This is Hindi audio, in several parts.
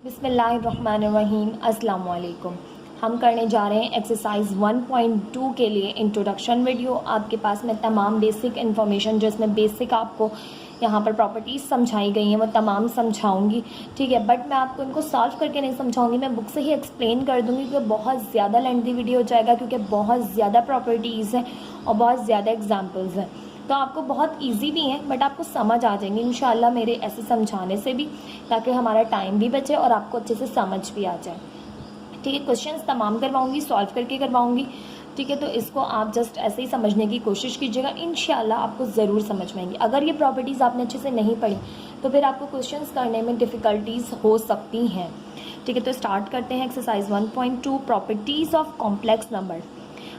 बिस्मिल्लाहिर्रहमानिर्रहीम। अस्सलाम वालेकुम। हम करने जा रहे हैं एक्सरसाइज 1.2 के लिए इंट्रोडक्शन वीडियो। आपके पास में तमाम बेसिक इन्फॉर्मेशन जो इसमें बेसिक आपको यहाँ पर प्रॉपर्टीज़ समझाई गई हैं वो तमाम समझाऊंगी, ठीक है। बट मैं आपको इनको सॉल्व करके नहीं समझाऊंगी, मैं बुक से ही एक्सप्लेन कर दूंगी क्योंकि बहुत ज़्यादा लेंथी वीडियो हो जाएगा, क्योंकि बहुत ज़्यादा प्रॉपर्टीज़ हैं और बहुत ज़्यादा एग्जाम्पल्स हैं। तो आपको बहुत इजी भी हैं बट आपको समझ आ जाएंगे इंशाल्लाह मेरे ऐसे समझाने से भी, ताकि हमारा टाइम भी बचे और आपको अच्छे से समझ भी आ जाए, ठीक है। क्वेश्चंस तमाम करवाऊंगी, सॉल्व करके करवाऊंगी, ठीक है। तो इसको आप जस्ट ऐसे ही समझने की कोशिश कीजिएगा, इंशाल्लाह आपको ज़रूर समझ में आएंगी। अगर ये प्रॉपर्टीज़ आपने अच्छे से नहीं पढ़ी तो फिर आपको क्वेश्चंस करने में डिफ़िकल्टीज़ हो सकती हैं, ठीक है। तो स्टार्ट करते हैं exercise 1.2 properties of complex number.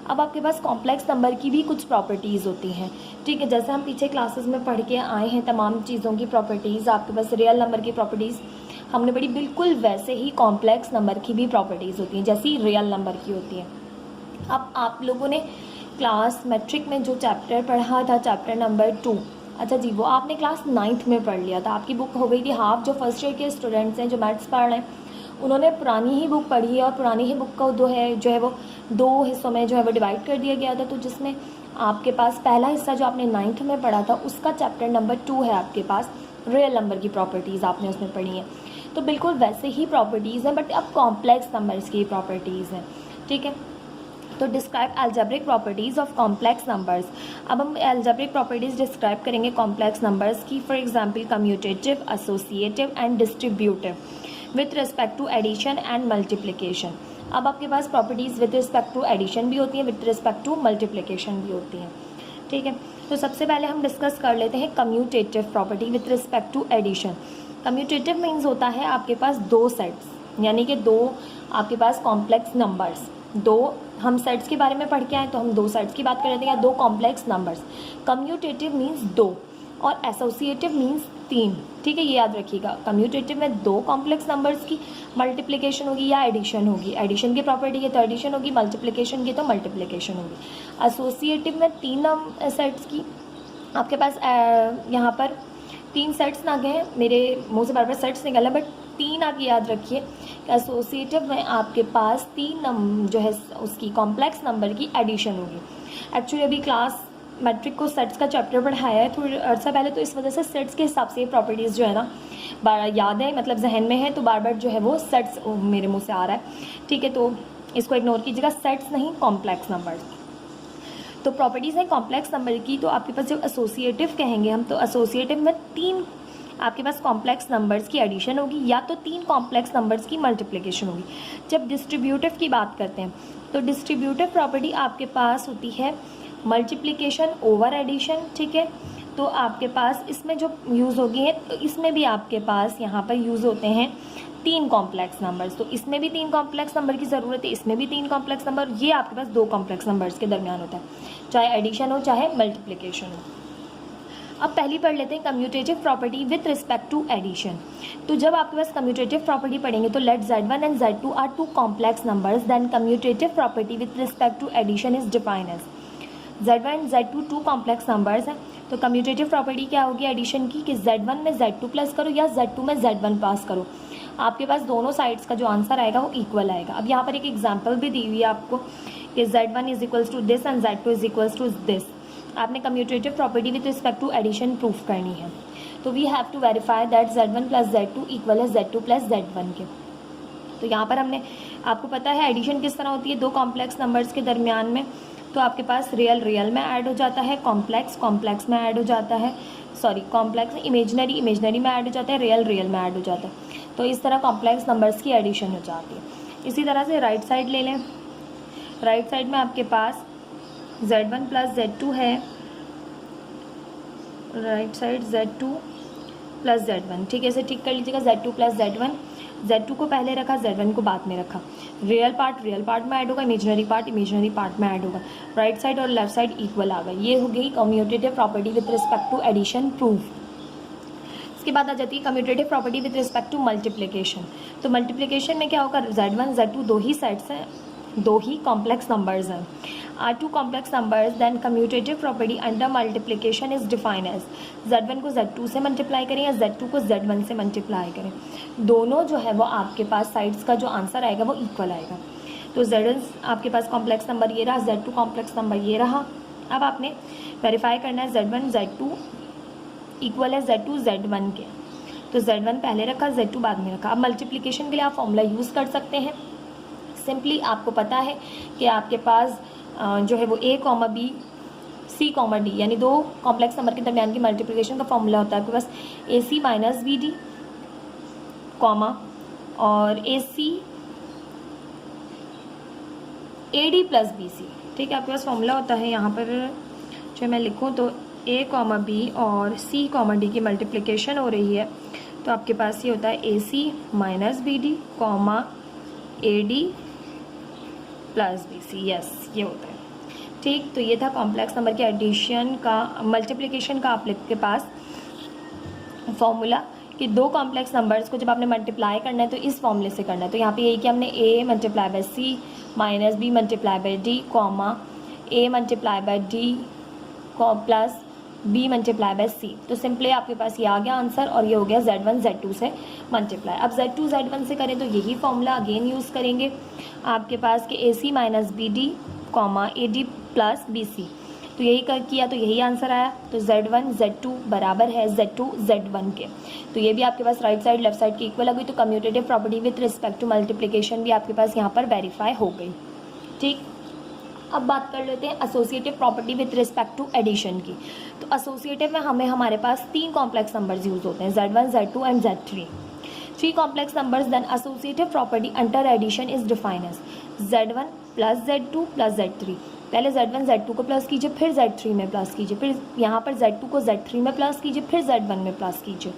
अब आपके पास कॉम्प्लेक्स नंबर की भी कुछ प्रॉपर्टीज़ होती हैं, ठीक है। जैसे हम पीछे क्लासेस में पढ़ के आए हैं तमाम चीज़ों की प्रॉपर्टीज़, आपके पास रियल नंबर की प्रॉपर्टीज़ हमने पढ़ी, बिल्कुल वैसे ही कॉम्प्लेक्स नंबर की भी प्रॉपर्टीज़ होती हैं जैसी रियल नंबर की होती है। अब आप लोगों ने क्लास मैट्रिक में जो चैप्टर पढ़ा था, चैप्टर नंबर 2, अच्छा जी, वो आपने क्लास 9th में पढ़ लिया था। आपकी बुक हो गई थी हाफ। जो फर्स्ट ईयर के स्टूडेंट्स हैं जो मैथ्स पढ़ रहे हैं उन्होंने पुरानी ही बुक पढ़ी है और पुरानी ही बुक को जो है वो 2 हिस्सों में जो है वो डिवाइड कर दिया गया था। तो जिसमें आपके पास पहला हिस्सा जो आपने 9th में पढ़ा था उसका चैप्टर नंबर 2 है आपके पास, रियल नंबर की प्रॉपर्टीज़ आपने उसमें पढ़ी हैं। तो बिल्कुल वैसे ही प्रॉपर्टीज़ हैं बट अब कॉम्प्लेक्स नंबर्स की प्रॉपर्टीज़ हैं, ठीक है। तो describe algebraic properties of complex numbers. अब हम अलजेब्रिक प्रॉपर्टीज़ डिस्क्राइब करेंगे कॉम्प्लेक्स नंबर्स की। For example commutative, associative and distributive with respect to addition and multiplication. अब आपके पास properties with respect to addition भी होती हैं, विथ रिस्पेक्ट टू मल्टीप्लिकेशन भी होती हैं, ठीक है। तो सबसे पहले हम डिस्कस कर लेते हैं commutative property with respect to addition. Commutative means होता है आपके पास 2 सेट्स, यानी कि 2 आपके पास कॉम्प्लेक्स नंबर्स, 2 हम सेट्स के बारे में पढ़ के आए तो हम 2 सेट्स की बात कर रहे थे, या 2 कॉम्प्लेक्स नंबर्स। कम्यूटेटिव मीन्स 2 और एसोसिएटिव मीन्स 3, ठीक है। ये याद रखिएगा, कम्यूटेटिव में 2 कॉम्प्लेक्स नंबर्स की मल्टीप्लिकेशन होगी या एडिशन होगी, एडिशन की प्रॉपर्टी है तो एडिशन होगी, मल्टीप्लिकेशन की तो मल्टीप्लिकेशन होगी। एसोसिएटिव में 3 सेट्स की आपके पास यहाँ पर 3 सेट्स ना गए, मेरे मुंह से बार बार सेट्स निकल है बट 3 आप याद रखिए। एसोसिएटिव में आपके पास 3 जो है उसकी कॉम्प्लेक्स नंबर की एडिशन होगी। एक्चुअली अभी क्लास मैट्रिक को सेट्स का चैप्टर पढ़ाया है थोड़ी अर्सा पहले, तो इस वजह से सेट्स के हिसाब से प्रॉपर्टीज़ जो है ना याद है, मतलब जहन में है, तो बार बार जो है वो सेट्स मेरे मुंह से आ रहा है, ठीक है। तो इसको इग्नोर कीजिएगा, सेट्स नहीं कॉम्प्लेक्स नंबर्स। तो प्रॉपर्टीज़ हैं कॉम्प्लेक्स नंबर की। तो आपके पास जब एसोसिएटिव कहेंगे हम, तो एसोसिएटिव में 3 आपके पास कॉम्प्लेक्स नंबर्स की एडिशन होगी या तो 3 कॉम्प्लेक्स नंबर्स की मल्टीप्लिकेशन होगी। जब डिस्ट्रीब्यूटिव की बात करते हैं तो डिस्ट्रीब्यूटिव प्रॉपर्टी आपके पास होती है मल्टीप्लिकेशन ओवर एडिशन, ठीक है। तो आपके पास इसमें जो यूज़ होगी है, तो इसमें भी आपके पास यहाँ पर यूज़ होते हैं 3 कॉम्प्लेक्स नंबर्स। तो इसमें भी 3 कॉम्प्लेक्स नंबर की ज़रूरत है, इसमें भी 3 कॉम्प्लेक्स नंबर, ये आपके पास 2 कॉम्प्लेक्स नंबर्स के दरमियान होता है, चाहे एडिशन हो चाहे मल्टीप्लिकेशन हो। अब पहली पढ़ लेते हैं commutative property with respect to addition. तो जब आपके पास कम्यूटेटिव प्रॉपर्टी पढ़ेंगे तो let Z1 and Z2 are 2 complex numbers, then commutative property with respect to addition is defined as Z1 and Z2 2 complex numbers हैं। तो कम्यूटेटिव प्रॉपर्टी क्या होगी एडिशन की, कि Z1 में Z2 प्लस करो या Z2 में Z1 पास करो, आपके पास दोनों साइड्स का जो आंसर आएगा वो इक्वल आएगा। अब यहाँ पर एक एग्जाम्पल भी दी हुई है आपको कि Z1 is equals to this and Z2 is equals to this. आपने commutative property with respect to addition proof करनी है। तो we have to verify that Z1 plus Z2 equal है Z2 प्लस Z1 के। तो यहाँ पर हमने, आपको पता है एडिशन किस तरह होती है 2 कॉम्प्लेक्स नंबर्स के दरमियान में, तो आपके पास रियल में ऐड हो जाता है, कॉम्प्लेक्स में ऐड हो जाता है, कॉम्प्लेक्स इमेजनरी में ऐड हो जाता है, रियल में ऐड हो जाता है। तो इस तरह कॉम्प्लेक्स नंबर्स की एडिशन हो जाती है। इसी तरह से राइट साइड ले लें, राइट साइड में आपके पास Z1 प्लस Z2 है, right side Z2 plus Z1, ठीक है, इसे ठीक कर लीजिएगा। Z2 प्लस Z1, Z2 को पहले रखा, Z1 को बाद में रखा। रियल पार्ट में ऐड होगा, इमेजनरी पार्ट में ऐड होगा। राइट साइड और लेफ्ट साइड इक्वल आ गए। ये हो गई commutative property with respect to addition proof. इसके बाद आ जाती है commutative property with respect to multiplication. तो मल्टीप्लिकेशन में क्या होगा, Z1 Z2 2 ही सेट्स हैं, 2 ही कॉम्प्लेक्स नंबर्स हैं। Are two complex numbers then commutative property under multiplication is defined as Z1 को Z2 से मल्टीप्लाई करें या Z2 को Z1 से मल्टीप्लाई करें, दोनों जो है वो आपके पास साइड्स का जो आंसर आएगा वो इक्वल आएगा। तो Z1 आपके पास कॉम्प्लेक्स नंबर ये रहा, Z2 कॉम्प्लेक्स नंबर ये रहा। अब आपने वेरीफाई करना है Z1 Z2 इक्वल है Z2 Z1 के, तो Z1 पहले रखा, Z2 बाद में रखा। अब मल्टीप्लिकेशन के लिए आप फॉर्मूला यूज़ कर सकते हैं। सिंपली आपको पता है कि आपके पास जो है वो A, B, C, D यानी दो कॉम्प्लेक्स नंबर के दरमियान की मल्टीप्लिकेशन का फॉर्मूला होता है आपके पास AC माइनस BD कॉमा और AC AD प्लस BC। ठीक है, आपके पास फॉर्मूला होता है यहाँ पर जो मैं लिखूँ तो A, B और C, D की मल्टीप्लिकेशन हो रही है तो आपके पास ये होता है AC minus BD comma AD plus BC। Yes, ये होता है। ठीक, तो ये था कॉम्प्लेक्स नंबर के एडिशन का मल्टीप्लिकेशन का आपके पास फॉर्मूला कि दो कॉम्प्लेक्स नंबर्स को जब आपने मल्टीप्लाई करना है तो इस फॉर्मूले से करना है। तो यहाँ पे यही कि हमने A multiply by C minus B multiply by D comma A multiply by D plus B multiply by C। तो सिंपली आपके पास ये आ गया आंसर और ये हो गया Z1 Z2 से मल्टीप्लाई। अब Z2 Z1 से करें तो यही फॉर्मूला अगेन यूज़ करेंगे आपके पास कि AC minus BD comma AD plus BC। तो यही किया तो यही आंसर आया। तो Z1 Z2 बराबर है Z2 Z1 के। तो ये भी आपके पास राइट साइड लेफ्ट साइड की इक्वल आ गई। तो commutative property with respect to multiplication भी आपके पास यहाँ पर वेरीफाई हो गई। ठीक, अब बात कर लेते हैं associative property with respect to addition की। तो एसोसिएटिव में हमारे पास तीन कॉम्प्लेक्स नंबर्स यूज होते हैं Z1 Z2 and Z3। Three complex numbers then associative property under addition is defined as Z1 plus Z2 plus Z3। पहले Z1 Z2 को प्लस कीजिए, फिर Z3 में प्लस कीजिए, फिर यहाँ पर Z2 को Z3 में प्लस कीजिए, फिर Z1 में प्लस कीजिए।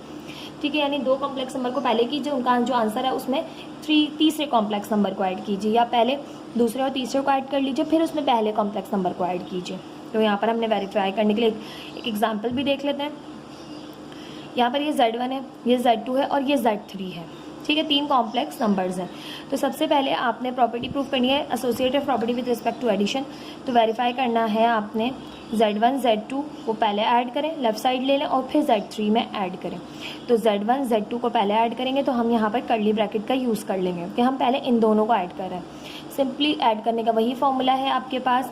ठीक है, यानी दो कॉम्प्लेक्स नंबर को पहले कीजिए, उनका जो आंसर है उसमें तीसरे कॉम्प्लेक्स नंबर को ऐड कीजिए, या पहले दूसरे और तीसरे को ऐड कर लीजिए, फिर उसमें पहले कॉम्प्लेक्स नंबर को ऐड कीजिए। तो यहाँ पर हमने वेरीफाई करने के लिए एक एग्जाम्पल भी देख लेते हैं। यहाँ पर ये Z1 है, ये Z2 है और ये Z3 है। ठीक है, तीन कॉम्प्लेक्स नंबर्स हैं। तो सबसे पहले आपने प्रॉपर्टी प्रूफ करनी है associative property with respect to addition. तो वेरीफाई करना है आपने Z1 Z2 को पहले ऐड करें, लेफ्ट साइड ले लें और फिर Z3 में ऐड करें। तो Z1 Z2 को पहले ऐड करेंगे तो हम यहाँ पर कर्ली ब्रैकेट का यूज़ कर लेंगे कि हम पहले इन दोनों को ऐड कर रहे हैं। सिंपली ऐड करने का वही फॉर्मूला है आपके पास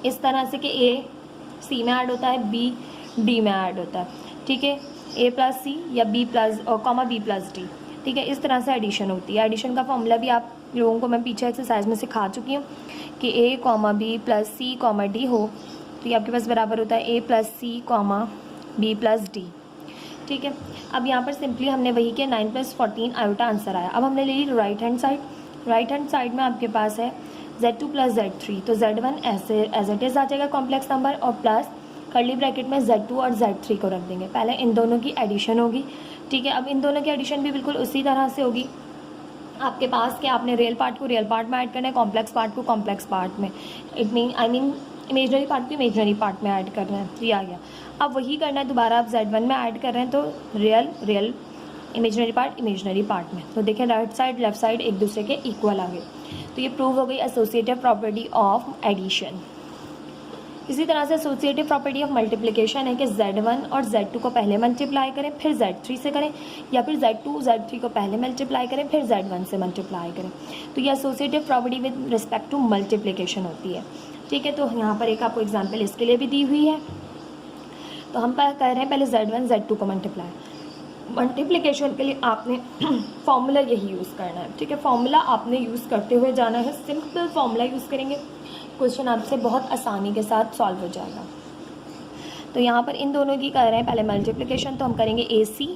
इस तरह से कि A C में ऐड होता है, B D में ऐड होता है। ठीक है, A प्लस C या B plus comma B plus D। ठीक है, इस तरह से एडिशन होती है। एडिशन का फॉर्मूला भी आप लोगों को मैं पीछे एक्सरसाइज में सिखा चुकी हूँ कि A comma B plus C comma D हो तो ये आपके पास बराबर होता है A plus C comma B plus D। ठीक है, अब यहाँ पर सिंपली हमने वही किया, 9 प्लस 14 आयोटा आंसर आया। अब हमने ले ली right hand side. Right hand side में आपके पास है Z2 प्लस Z3। तो Z1 ऐसे एज इट इज़ आ जाएगा कॉम्प्लेक्स नंबर और प्लस कर्ली ब्रैकेट में Z2 और Z3 को रख देंगे। पहले इन दोनों की एडिशन होगी। ठीक है, अब इन दोनों की एडिशन भी बिल्कुल उसी तरह से होगी आपके पास कि आपने रियल पार्ट को रियल पार्ट में ऐड करना है, कॉम्प्लेक्स पार्ट को कॉम्प्लेक्स पार्ट में, इमेजनरी पार्ट को इमेजनरी पार्ट में ऐड करना है। तो ये आ गया। अब वही करना है दोबारा, आप Z1 में ऐड कर रहे हैं तो रियल इमेजनरी पार्ट में। तो देखें राइट साइड लेफ्ट साइड एक दूसरे के इक्वल आ गए। तो ये प्रूव हो गई एसोसिएटिव प्रॉपर्टी ऑफ एडिशन। इसी तरह से एसोसिएटिव प्रॉपर्टी ऑफ मल्टीप्लिकेशन है कि Z1 और Z2 को पहले मल्टीप्लाई करें फिर Z3 से करें, या फिर Z2 Z3 को पहले मल्टीप्लाई करें फिर Z1 से मल्टीप्लाई करें। तो ये associative property with respect to multiplication होती है। ठीक है, तो यहाँ पर एक आपको एग्जाम्पल इसके लिए भी दी हुई है। तो हम कह रहे हैं पहले Z1 Z2 को मल्टीप्लिकेशन के लिए आपने फॉर्मूला यही यूज़ करना है। ठीक है, फॉर्मूला आपने यूज़ करते हुए जाना है, सिंपल फॉर्मूला यूज़ करेंगे, क्वेश्चन आपसे बहुत आसानी के साथ सॉल्व हो जाएगा। तो यहाँ पर इन दोनों की कर रहे हैं पहले मल्टीप्लिकेशन, तो हम करेंगे AC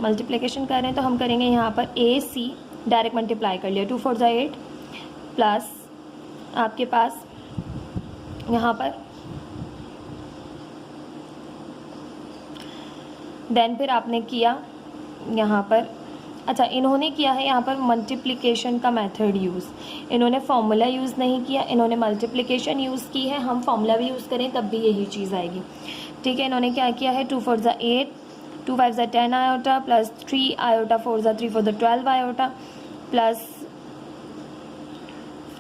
मल्टीप्लिकेशन कर रहे हैं तो हम करेंगे यहाँ पर AC डायरेक्ट मल्टीप्लाई कर लिया, 2 4 8 प्लस आपके पास यहाँ पर देन फिर आपने किया यहाँ पर, अच्छा इन्होंने किया है यहाँ पर मल्टीप्लिकेशन का मेथड यूज़, इन्होंने फॉर्मूला यूज़ नहीं किया, इन्होंने मल्टीप्लिकेशन यूज़ की है। हम फॉर्मूला भी यूज़ करें तब भी यही चीज़ आएगी। ठीक है, इन्होंने क्या किया है, 2 4 8 2 5 10 iota plus 3 iota 4 3 4 12 iota plus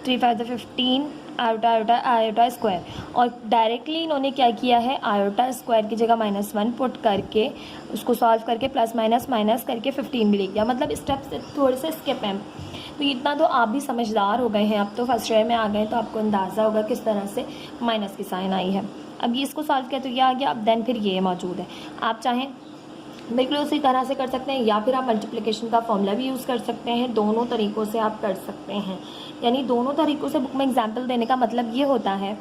3 5 15 iota iota iota square, और डायरेक्टली इन्होंने क्या किया है, आयोटा स्क्वायर की जगह -1 पुट करके उसको सॉल्व करके प्लस माइनस माइनस करके 15 भी लिख दिया। मतलब स्टेप से थोड़े से स्किप हैं। तो इतना तो आप भी समझदार हो गए हैं, अब तो फर्स्ट ईयर में आ गए, तो आपको अंदाज़ा होगा किस तरह से माइनस की साइन आई है। अब ये इसको सॉल्व किया तो ये आ गया, अब देन फिर ये मौजूद है। आप चाहें बिल्कुल उसी तरह से कर सकते हैं, या फिर आप मल्टीप्लिकेशन का फॉर्मूला भी यूज़ कर सकते हैं। दोनों तरीक़ों से आप कर सकते हैं, यानी दोनों तरीक़ों से बुक में एग्जाम्पल देने का मतलब ये होता है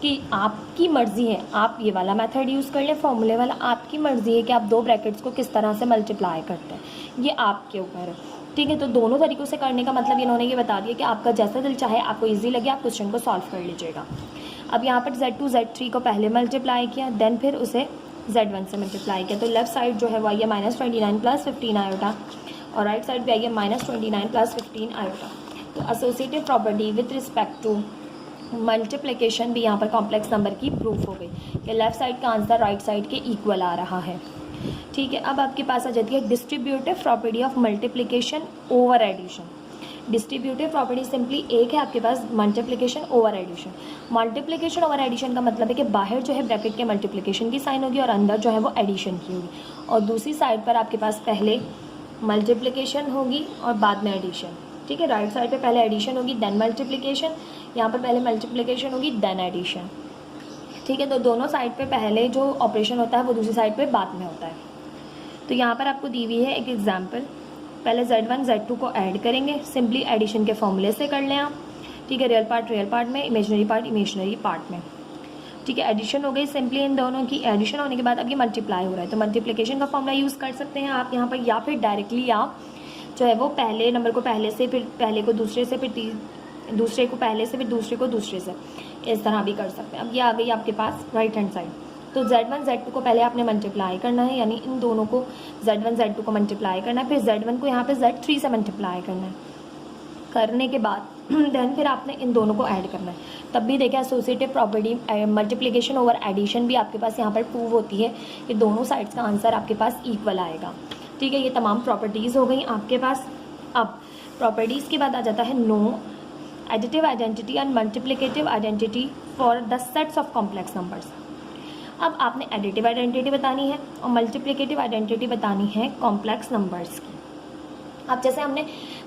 कि आपकी मर्ज़ी है, आप ये वाला मेथड यूज़ कर लें फॉर्मूले वाला, आपकी मर्ज़ी है कि आप दो ब्रैकेट्स को किस तरह से मल्टीप्लाई करते हैं, ये आपके ऊपर है। ठीक है, तो दोनों तरीक़ों से करने का मतलब इन्होंने ये बता दिया कि आपका जैसा दिल चाहे, आपको ईजी लगे आप क्वेश्चन को सॉल्व कर लीजिएगा। अब यहाँ पर Z2 Z3 को पहले मल्टीप्लाई किया, देन फिर उसे Z1 से मल्टीप्लाई किया, तो लेफ्ट साइड जो है वो आई है -29 + 15 आयोटा, और राइट साइड पे आई है -29 + 15 आयोटा। तो associative property with respect to multiplication भी यहाँ पर कॉम्प्लेक्स नंबर की प्रूफ हो गई कि लेफ्ट साइड का आंसर राइट साइड के इक्वल आ रहा है। ठीक है, अब आपके पास आ जाती है distributive property of multiplication over addition. Distributive property simply एक है आपके पास, multiplication over addition. Multiplication over addition का मतलब है कि बाहर जो है ब्रैकेट के मल्टीप्लिकेशन की साइन होगी और अंदर जो है वो एडिशन की होगी, और दूसरी साइड पर आपके पास पहले मल्टीप्लिकेशन होगी और बाद में एडिशन। ठीक है, राइट साइड पे पहले एडिशन होगी देन मल्टीप्लिकेशन, यहाँ पर पहले मल्टीप्लिकेशन होगी देन एडिशन। ठीक है, तो दोनों साइड पे पहले जो ऑपरेशन होता है वो दूसरी साइड पे बाद में होता है। तो यहाँ पर आपको दी हुई है एक एग्जांपल, पहले Z1 Z2 को ऐड करेंगे, सिंपली एडिशन के फॉर्मूले से कर लें आप। ठीक है, रियल पार्ट में, इमेजिनरी पार्ट में। ठीक है, एडिशन हो गई सिंपली इन दोनों की। एडिशन होने के बाद अब ये मल्टीप्लाई हो रहा है, तो मल्टीप्लिकेशन का फॉर्मूला यूज़ कर सकते हैं आप यहाँ पर, या फिर डायरेक्टली आप जो है वो पहले नंबर को पहले से, फिर पहले को दूसरे से, फिर दूसरे को पहले से, फिर दूसरे को दूसरे से, इस तरह भी कर सकते हैं। अब ये आ गई आपके पास राइट हैंड साइड, तो Z1 Z2 को पहले आपने मल्टीप्लाई करना है, यानी इन दोनों को Z1 Z2 को मल्टीप्लाई करना है, फिर Z1 को यहाँ पे Z3 से मल्टीप्लाई करना है। करने के बाद देन फिर आपने इन दोनों को ऐड करना है। तब भी देखिए associative property multiplication over addition भी आपके पास यहाँ पर प्रूव होती है कि दोनों साइड्स का आंसर आपके पास इक्वल आएगा। ठीक है, ये तमाम प्रॉपर्टीज़ हो गई आपके पास। अब प्रॉपर्टीज़ के बाद आ जाता है no additive identity and multiplicative identity for the sets of complex numbers. अब आपने एडिटिव आइडेंटिटी बतानी है और मल्टीप्लिकेटिव आइडेंटिटी बतानी है कॉम्प्लेक्स नंबर्स की। अब जैसे हमने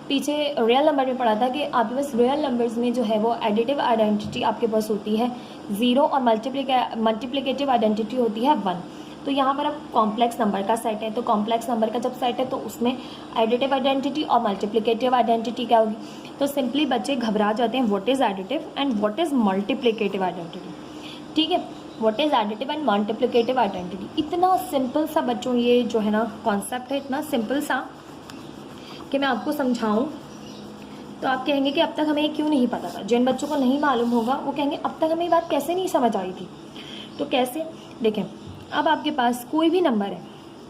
पीछे रियल नंबर में पढ़ा था कि आपके पास रियल नंबर्स में जो है वो एडिटिव आइडेंटिटी आपके पास होती है 0 और मल्टीप्लिकेटिव आइडेंटिटी होती है 1। तो यहाँ पर अब कॉम्प्लेक्स नंबर का सेट है, तो कॉम्प्लेक्स नंबर का जब सेट है तो उसमें एडिटिव आइडेंटिटी और मल्टीप्लिकेटिव आइडेंटिटी क्या होगी। तो सिंपली बच्चे घबरा जाते हैं, what is additive and what is multiplicative identity. ठीक है, what is additive and multiplicative identity, इतना सिंपल सा बच्चों ये जो है ना कॉन्सेप्ट है, इतना सिंपल सा कि मैं आपको समझाऊं तो आप कहेंगे कि अब तक हमें क्यों नहीं पता था। जिन बच्चों को नहीं मालूम होगा वो कहेंगे अब तक हमें ये बात कैसे नहीं समझ आई थी। तो कैसे, देखें, अब आपके पास कोई भी नंबर है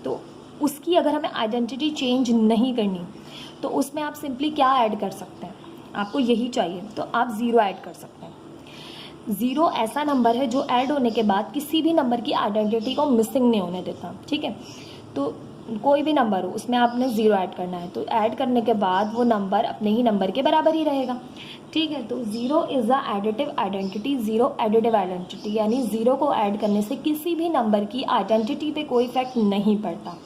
तो उसकी अगर हमें आइडेंटिटी चेंज नहीं करनी तो उसमें आप सिंपली क्या ऐड कर सकते हैं, आपको यही चाहिए, तो आप 0 ऐड कर सकते हैं। 0 ऐसा नंबर है जो ऐड होने के बाद किसी भी नंबर की आइडेंटिटी को मिसिंग नहीं होने देता। ठीक है, तो कोई भी नंबर हो उसमें आपने 0 ऐड करना है, तो ऐड करने के बाद वो नंबर अपने ही नंबर के बराबर ही रहेगा। ठीक है, तो 0 is the additive identity, 0 additive identity, यानी 0 को ऐड करने से किसी भी नंबर की आइडेंटिटी पे कोई इफेक्ट नहीं पड़ता।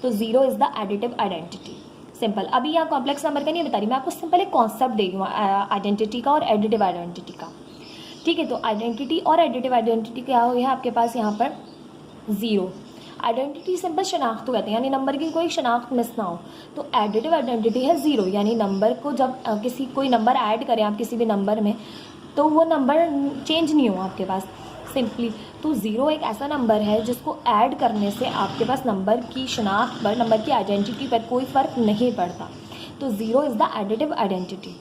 तो 0 is the additive identity, simple. अभी यहाँ कॉम्प्लेक्स नंबर का नहीं बता रही मैं आपको, सिंपल एक कॉन्सेप्ट दे रही हूँ आइडेंटिटी का और एडिटिव आइडेंटिटी का। ठीक है, तो आइडेंटिटी और एडिटिव आइडेंटिटी क्या हो गया आपके पास यहाँ पर 0। आइडेंटिटी सिंपल शनाख्त को कहते हैं, यानी नंबर की कोई शनाख्त मिस ना हो। तो एडिटिव आइडेंटिटी है 0, यानी नंबर को जब कोई नंबर ऐड करें आप किसी भी नंबर में तो वो नंबर चेंज नहीं हो आपके पास सिंपली। तो 0 एक ऐसा नंबर है जिसको ऐड करने से आपके पास नंबर की शनाख्त पर, नंबर की आइडेंटिटी पर कोई फ़र्क नहीं पड़ता। तो 0 इज़ द एडिटिव आइडेंटिटी।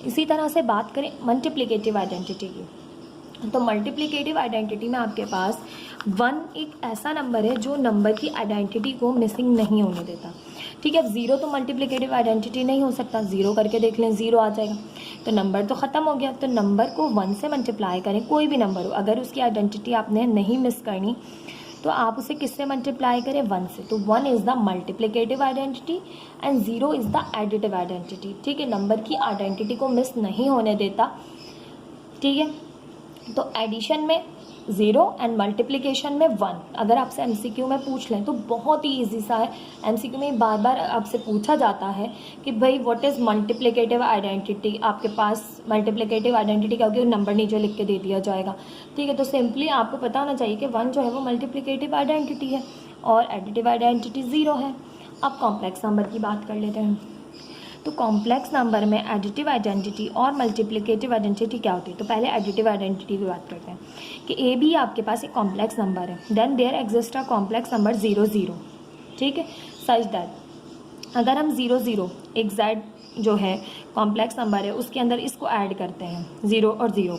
इसी तरह से बात करें मल्टीप्लिकेटिव आइडेंटिटी की, तो मल्टीप्लिकेटिव आइडेंटिटी में आपके पास 1 एक ऐसा नंबर है जो नंबर की आइडेंटिटी को मिसिंग नहीं होने देता। ठीक है, अब 0 तो मल्टीप्लिकेटिव आइडेंटिटी नहीं हो सकता, 0 करके देख लें 0 आ जाएगा, तो नंबर तो ख़त्म हो गया। तो नंबर को 1 से मल्टीप्लाई करें, कोई भी नंबर हो, अगर उसकी आइडेंटिटी आपने नहीं मिस करनी तो आप उसे किससे मल्टीप्लाई करें, 1 से। तो 1 is the multiplicative identity and 0 is the additive identity. ठीक है, नंबर की आइडेंटिटी को मिस नहीं होने देता ठीक है, तो एडिशन में 0 एंड मल्टीप्लिकेशन में 1। अगर आपसे एमसीक्यू में पूछ लें तो बहुत ही इजी सा है। एमसीक्यू में बार बार आपसे पूछा जाता है कि भाई व्हाट इज़ मल्टीप्लिकेटिव आइडेंटिटी। आपके पास मल्टीप्लिकेटिव आइडेंटिटी क्या होगी, नंबर नीचे लिख के दे दिया जाएगा। ठीक है, तो सिंपली आपको पता होना चाहिए कि 1 जो है वो मल्टीप्लिकेटिव आइडेंटिटी है और एडिटिव आइडेंटिटी 0 है। अब कॉम्प्लेक्स नंबर की बात कर लेते हैं। तो कॉम्प्लेक्स नंबर में एडिटिव आइडेंटिटी और मल्टीप्लिकेटिव आइडेंटिटी क्या होती है। तो पहले एडिटिव आइडेंटिटी की बात करते हैं कि ए बी आपके पास एक कॉम्प्लेक्स नंबर है, then there exist a complex number 0 0। ठीक है, सच दैट अगर हम 0 0 एग्जैक्ट जो है कॉम्प्लेक्स नंबर है उसके अंदर इसको ऐड करते हैं 0 और 0,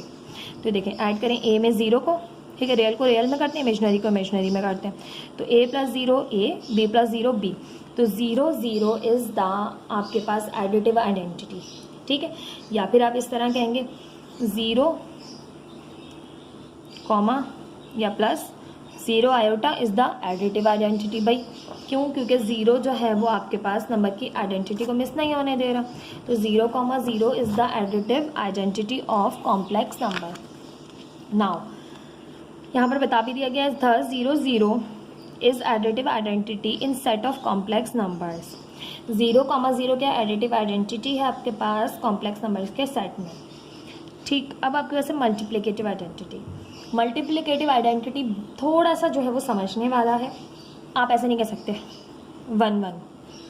तो देखें ऐड करें ए में 0 को, ठीक है, रियल को रियल में करते हैं, इमेजनरी को इमेजनरी में करते हैं। तो a + 0 a, b + 0 b, तो 0 0 इज़ द आपके पास एडिटिव आइडेंटिटी। ठीक है, या फिर आप इस तरह कहेंगे 0, कॉमा या +0 iota is the additive identity. भाई क्यों, क्योंकि 0 जो है वो आपके पास नंबर की आइडेंटिटी को मिस नहीं होने दे रहा। तो 0,0 is the additive identity of complex number. Now यहाँ पर बता भी दिया गया है the 0 0 is additive identity in set of complex numbers. 0,0 क्या एडिटिव आइडेंटिटी है आपके पास कॉम्प्लेक्स नंबर्स के सेट में। ठीक, अब आपके पास है मल्टीप्लिकेटिव आइडेंटिटी। मल्टीप्लिकेटिव आइडेंटिटी थोड़ा सा जो है वो समझने वाला है। आप ऐसे नहीं कह सकते 1 1,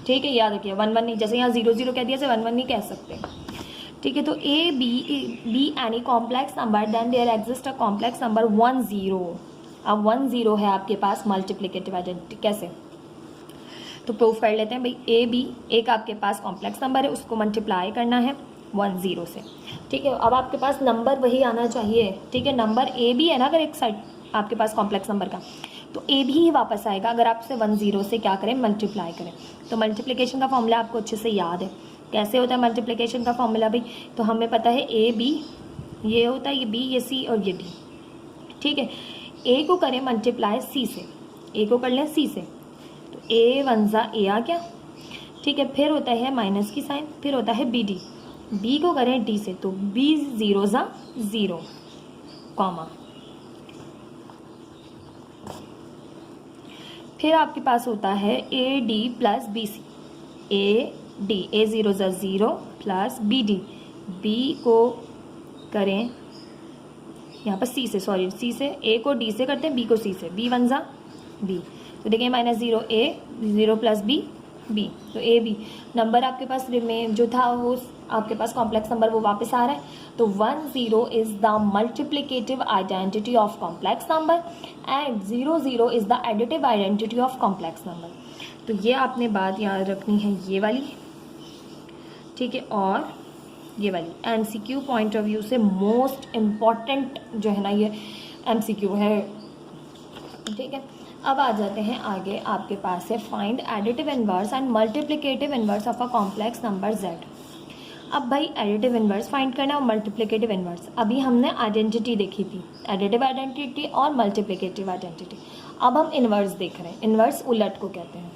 ठीक है, याद रखिए 1 1 नहीं, जैसे यहाँ 0 0 कह दिया, 1 1 नहीं कह सकते। ठीक है, तो a b any complex number then there exist a complex number 1 0। अब 1 0 है आपके पास मल्टीप्लिकेटिव आइडेंटिटी। कैसे, तो प्रूफ कर लेते हैं। भाई ए बी एक आपके पास कॉम्प्लेक्स नंबर है, उसको मल्टीप्लाई करना है 1 0 से। ठीक है, अब आपके पास नंबर वही आना चाहिए। ठीक है, नंबर ए बी है ना, अगर एक साइड आपके पास कॉम्प्लेक्स नंबर का, तो ए भी ही वापस आएगा अगर आपसे 1 0 से क्या करें, मल्टीप्लाई करें। तो मल्टीप्लिकेशन का फॉर्मूला आपको अच्छे से याद है। कैसे होता है मल्टीप्लिकेशन का फॉर्मूला भाई, तो हमें पता है ए बी ये होता है, ये बी, ये सी और ये डी। ठीक है, ए को करें मल्टीप्लाई सी से, ए को कर लें सी से, तो ए 1 ज़ा ए आ गया। ठीक है, फिर होता है माइनस की साइन, फिर होता है बी डी, बी को करें डी से, तो बी 0 ज़ा 0, कॉमा, फिर आपके पास होता है A D plus B C, A D, A 0 ज़ा 0 प्लस बी डी, बी को करें यहाँ पर सी से, सॉरी सी से, ए को डी से करते हैं, बी को सी से, बी 1 ज़ा बी, तो देखिए -0 ए 0 प्लस बी बी, तो ए बी नंबर आपके पास रिमेन जो था वो आपके पास कॉम्प्लेक्स नंबर वो वापस आ रहा है। तो 1 0 is the multiplicative identity of complex number and 0 0 is the additive identity of complex number. तो ये आपने बात याद रखनी है, ये वाली, ठीक है, और ये वाली एमसीक्यू पॉइंट ऑफ व्यू से मोस्ट इम्पॉर्टेंट जो है ना ये एमसीक्यू है। ठीक है, अब आ जाते हैं आगे, आपके पास है find additive inverse and multiplicative inverse of a complex number z। अब भाई एडिटिव इनवर्स फाइंड करना और मल्टीप्लिकेटिव इनवर्स, अभी हमने आइडेंटिटी देखी थी, एडिटिव आइडेंटिटी और मल्टीप्लिकेटिव आइडेंटिटी। अब हम इनवर्स देख रहे हैं, इनवर्स उलट को कहते हैं।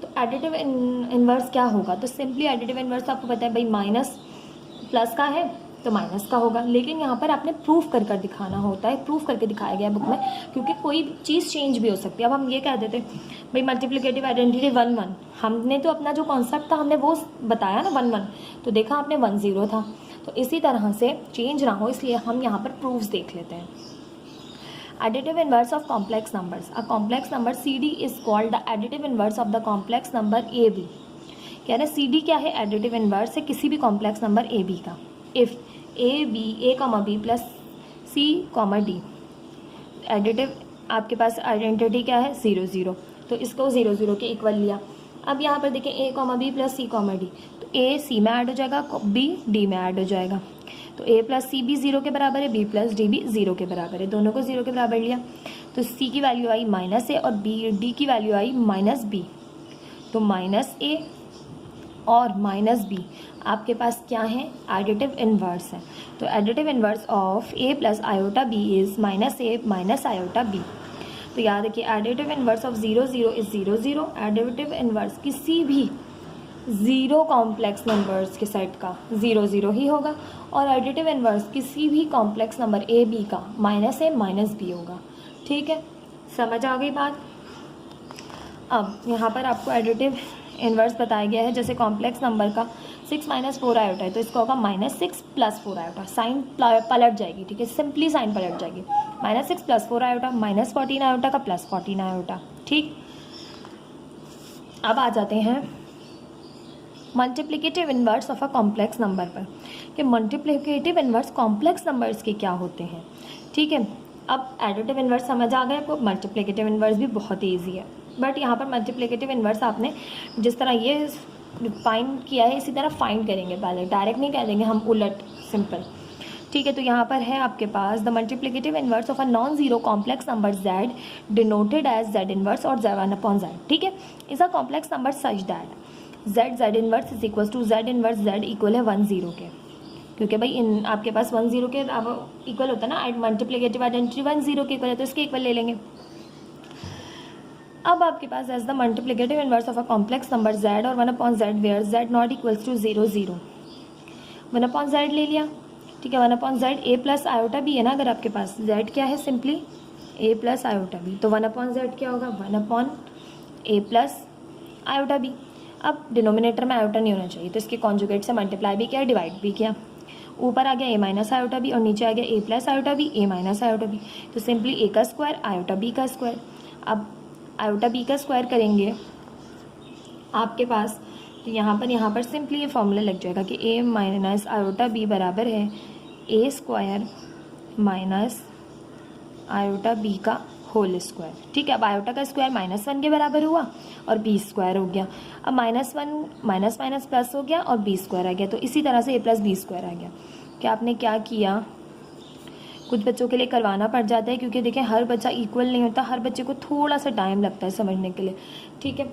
तो एडिटिव इनवर्स क्या होगा, तो सिंपली एडिटिव इनवर्स आपको पता है भाई माइनस प्लस का है तो माइनस का होगा, लेकिन यहाँ पर आपने प्रूफ कर कर दिखाना होता है, प्रूफ करके दिखाया गया है बुक में, क्योंकि कोई चीज़ चेंज भी हो सकती है। अब हम ये कह देते भाई मल्टीप्लिकेटिव आइडेंटिटी 1 1, हमने तो अपना जो कॉन्सेप्ट था हमने वो बताया ना 1 1, तो देखा आपने 1 0 था, तो इसी तरह से चेंज ना हो इसलिए हम यहाँ पर प्रूफ्स देख लेते हैं। Additive inverse of complex numbers. A complex number CD is called the additive inverse of the complex number AB. कह रहे CD क्या है, additive inverse है किसी भी complex number AB का। If AB A, B plus C, D, additive आपके पास आइडेंटिटी क्या है 0 0, तो इसको 0 0 के इक्वल लिया। अब यहाँ पर देखें A, B plus C, D, तो A C में ऐड हो जाएगा, B D में ऐड हो जाएगा, तो A प्लस सी भी 0 के बराबर है, B प्लस डी भी 0 के बराबर है, दोनों को 0 के बराबर लिया, तो C की वैल्यू आई -A और D की वैल्यू आई -B, तो -A और -B आपके पास क्या है, एडिटिव इनवर्स है। तो additive inverse of A plus iota B is -A minus iota B। तो याद रखिए additive inverse of 0 0 is 0 0, additive inverse किसी भी ज़ीरो कॉम्प्लेक्स नंबर्स के सेट का 0 0 ही होगा, और एडिटिव इन्वर्स किसी भी कॉम्प्लेक्स नंबर ए बी का -a -b होगा। ठीक है, समझ आ गई बात। अब यहाँ पर आपको एडिटिव इन्वर्स बताया गया है, जैसे कॉम्प्लेक्स नंबर का 6 - 4 आयोटा है तो इसका होगा -6 + 4 आयोटा, साइन पलट जाएगी। ठीक है, सिंपली साइन पलट जाएगी, -6 + 4 आयोटा, -14 आयोटा का +14 आयोटा। ठीक, अब आ जाते हैं multiplicative inverse of a complex number पर, कि मल्टीप्लिकेटिव इन्वर्स कॉम्प्लेक्स नंबर्स के क्या होते हैं। ठीक है, अब एडिटिव इन्वर्स समझ आ गया आपको, मल्टीप्लिकेटिव इन्वर्स भी बहुत ईजी है, बट यहाँ पर मल्टीप्लिकेटिव इन्वर्स आपने जिस तरह ये फाइंड किया है इसी तरह फाइंड करेंगे, पहले डायरेक्ट नहीं कह देंगे हम, उलट सिंपल। ठीक है, तो यहाँ पर है आपके पास the multiplicative inverse of a non zero complex number z denoted as z inverse और z1/z। ठीक है, is a complex number such that z inverse is equal to z inverse z equal है 1 0 के, क्योंकि भाई इन आपके पास 1 0 के अब इक्वल होता है ना, मल्टीप्लिकेटिव आइडेंटिटी 1 0 के इक्वल है तो इसके इक्वल ले लेंगे। अब आपके पास as the multiplicative inverse of a complex number z और 1/z where z not equals to 0 0, 1/z ले लिया। ठीक है, 1/z a प्लस आयोटा भी है ना, अगर आपके पास z क्या है, सिंपली a प्लस आयोटा भी, तो 1/z क्या होगा, 1/a प्लस आयोटा भी। अब डिनोमिनेटर में आयोटा नहीं होना चाहिए तो इसके कॉन्जुगेट से मल्टीप्लाई भी किया, डिवाइड भी किया, ऊपर आ गया a माइनस आयोटा भी और नीचे आ गया a प्लस आयोटा भी, a माइनस आयोटा भी, तो सिंपली a का स्क्वायर आयोटा b का स्क्वायर। अब आयोटा b का स्क्वायर करेंगे आपके पास, तो यहाँ पर सिंपली ये फॉर्मूला लग जाएगा कि a माइनस आयोटा b बराबर है a square minus iota b का होल स्क्वायर। ठीक है, अब आयोटा का स्क्वायर -1 के बराबर हुआ और b स्क्वायर हो गया। अब -1 माइनस माइनस प्लस हो गया और b स्क्वायर आ गया, तो इसी तरह से a प्लस b स्क्वायर आ गया। कि आपने क्या किया, कुछ बच्चों के लिए करवाना पड़ जाता है, क्योंकि देखें हर बच्चा इक्वल नहीं होता, हर बच्चे को थोड़ा सा टाइम लगता है समझने के लिए। ठीक है,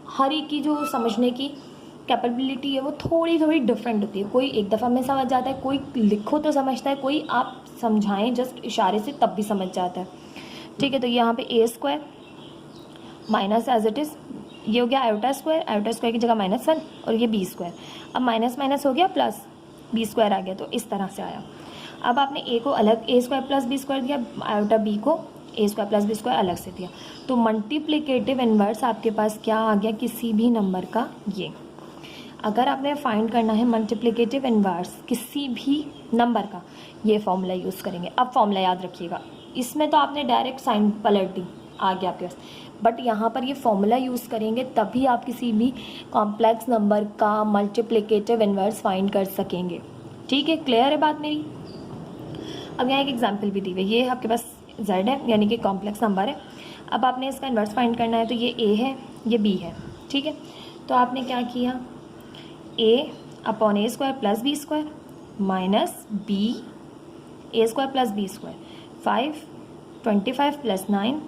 हर एक की जो समझने की कैपेबिलिटी है वो थोड़ी थोड़ी डिफरेंट होती है, कोई एक दफ़ा में समझ जाता है, कोई लिखो तो समझता है, कोई आप समझाएं जस्ट इशारे से तब भी समझ जाता है। ठीक है, तो यहाँ पे a square minus as it is ये हो गया आयोटा स्क्वायर की जगह -1 और ये b स्क्वायर, अब माइनस माइनस हो गया प्लस b स्क्वायर आ गया, तो इस तरह से आया। अब आपने a को अलग a square plus b square दिया, आयोटा b को a square plus b square अलग से दिया, तो मल्टीप्लिकेटिव इन्वर्स आपके पास क्या आ गया, किसी भी नंबर का ये। अगर आपने फाइंड करना है मल्टीप्लिकेटिव इन्वर्स किसी भी नंबर का, ये फॉर्मूला यूज़ करेंगे। अब फॉर्मूला याद रखिएगा, इसमें तो आपने डायरेक्ट साइन पलट दी, आ गया आपके पास, बट यहाँ पर ये फॉर्मूला यूज़ करेंगे तभी आप किसी भी कॉम्प्लेक्स नंबर का मल्टीप्लिकेटिव इन्वर्स फाइंड कर सकेंगे। ठीक है, क्लियर है बात मेरी। अब यहाँ एक एग्जांपल भी दी हुई, ये आपके पास z है यानी कि कॉम्प्लेक्स नंबर है। अब आपने इसका इन्वर्स फाइंड करना है, तो ये a है ये b है। ठीक है, तो आपने क्या किया, a/a square plus b square minus b a square plus b square, 5 25 plus 9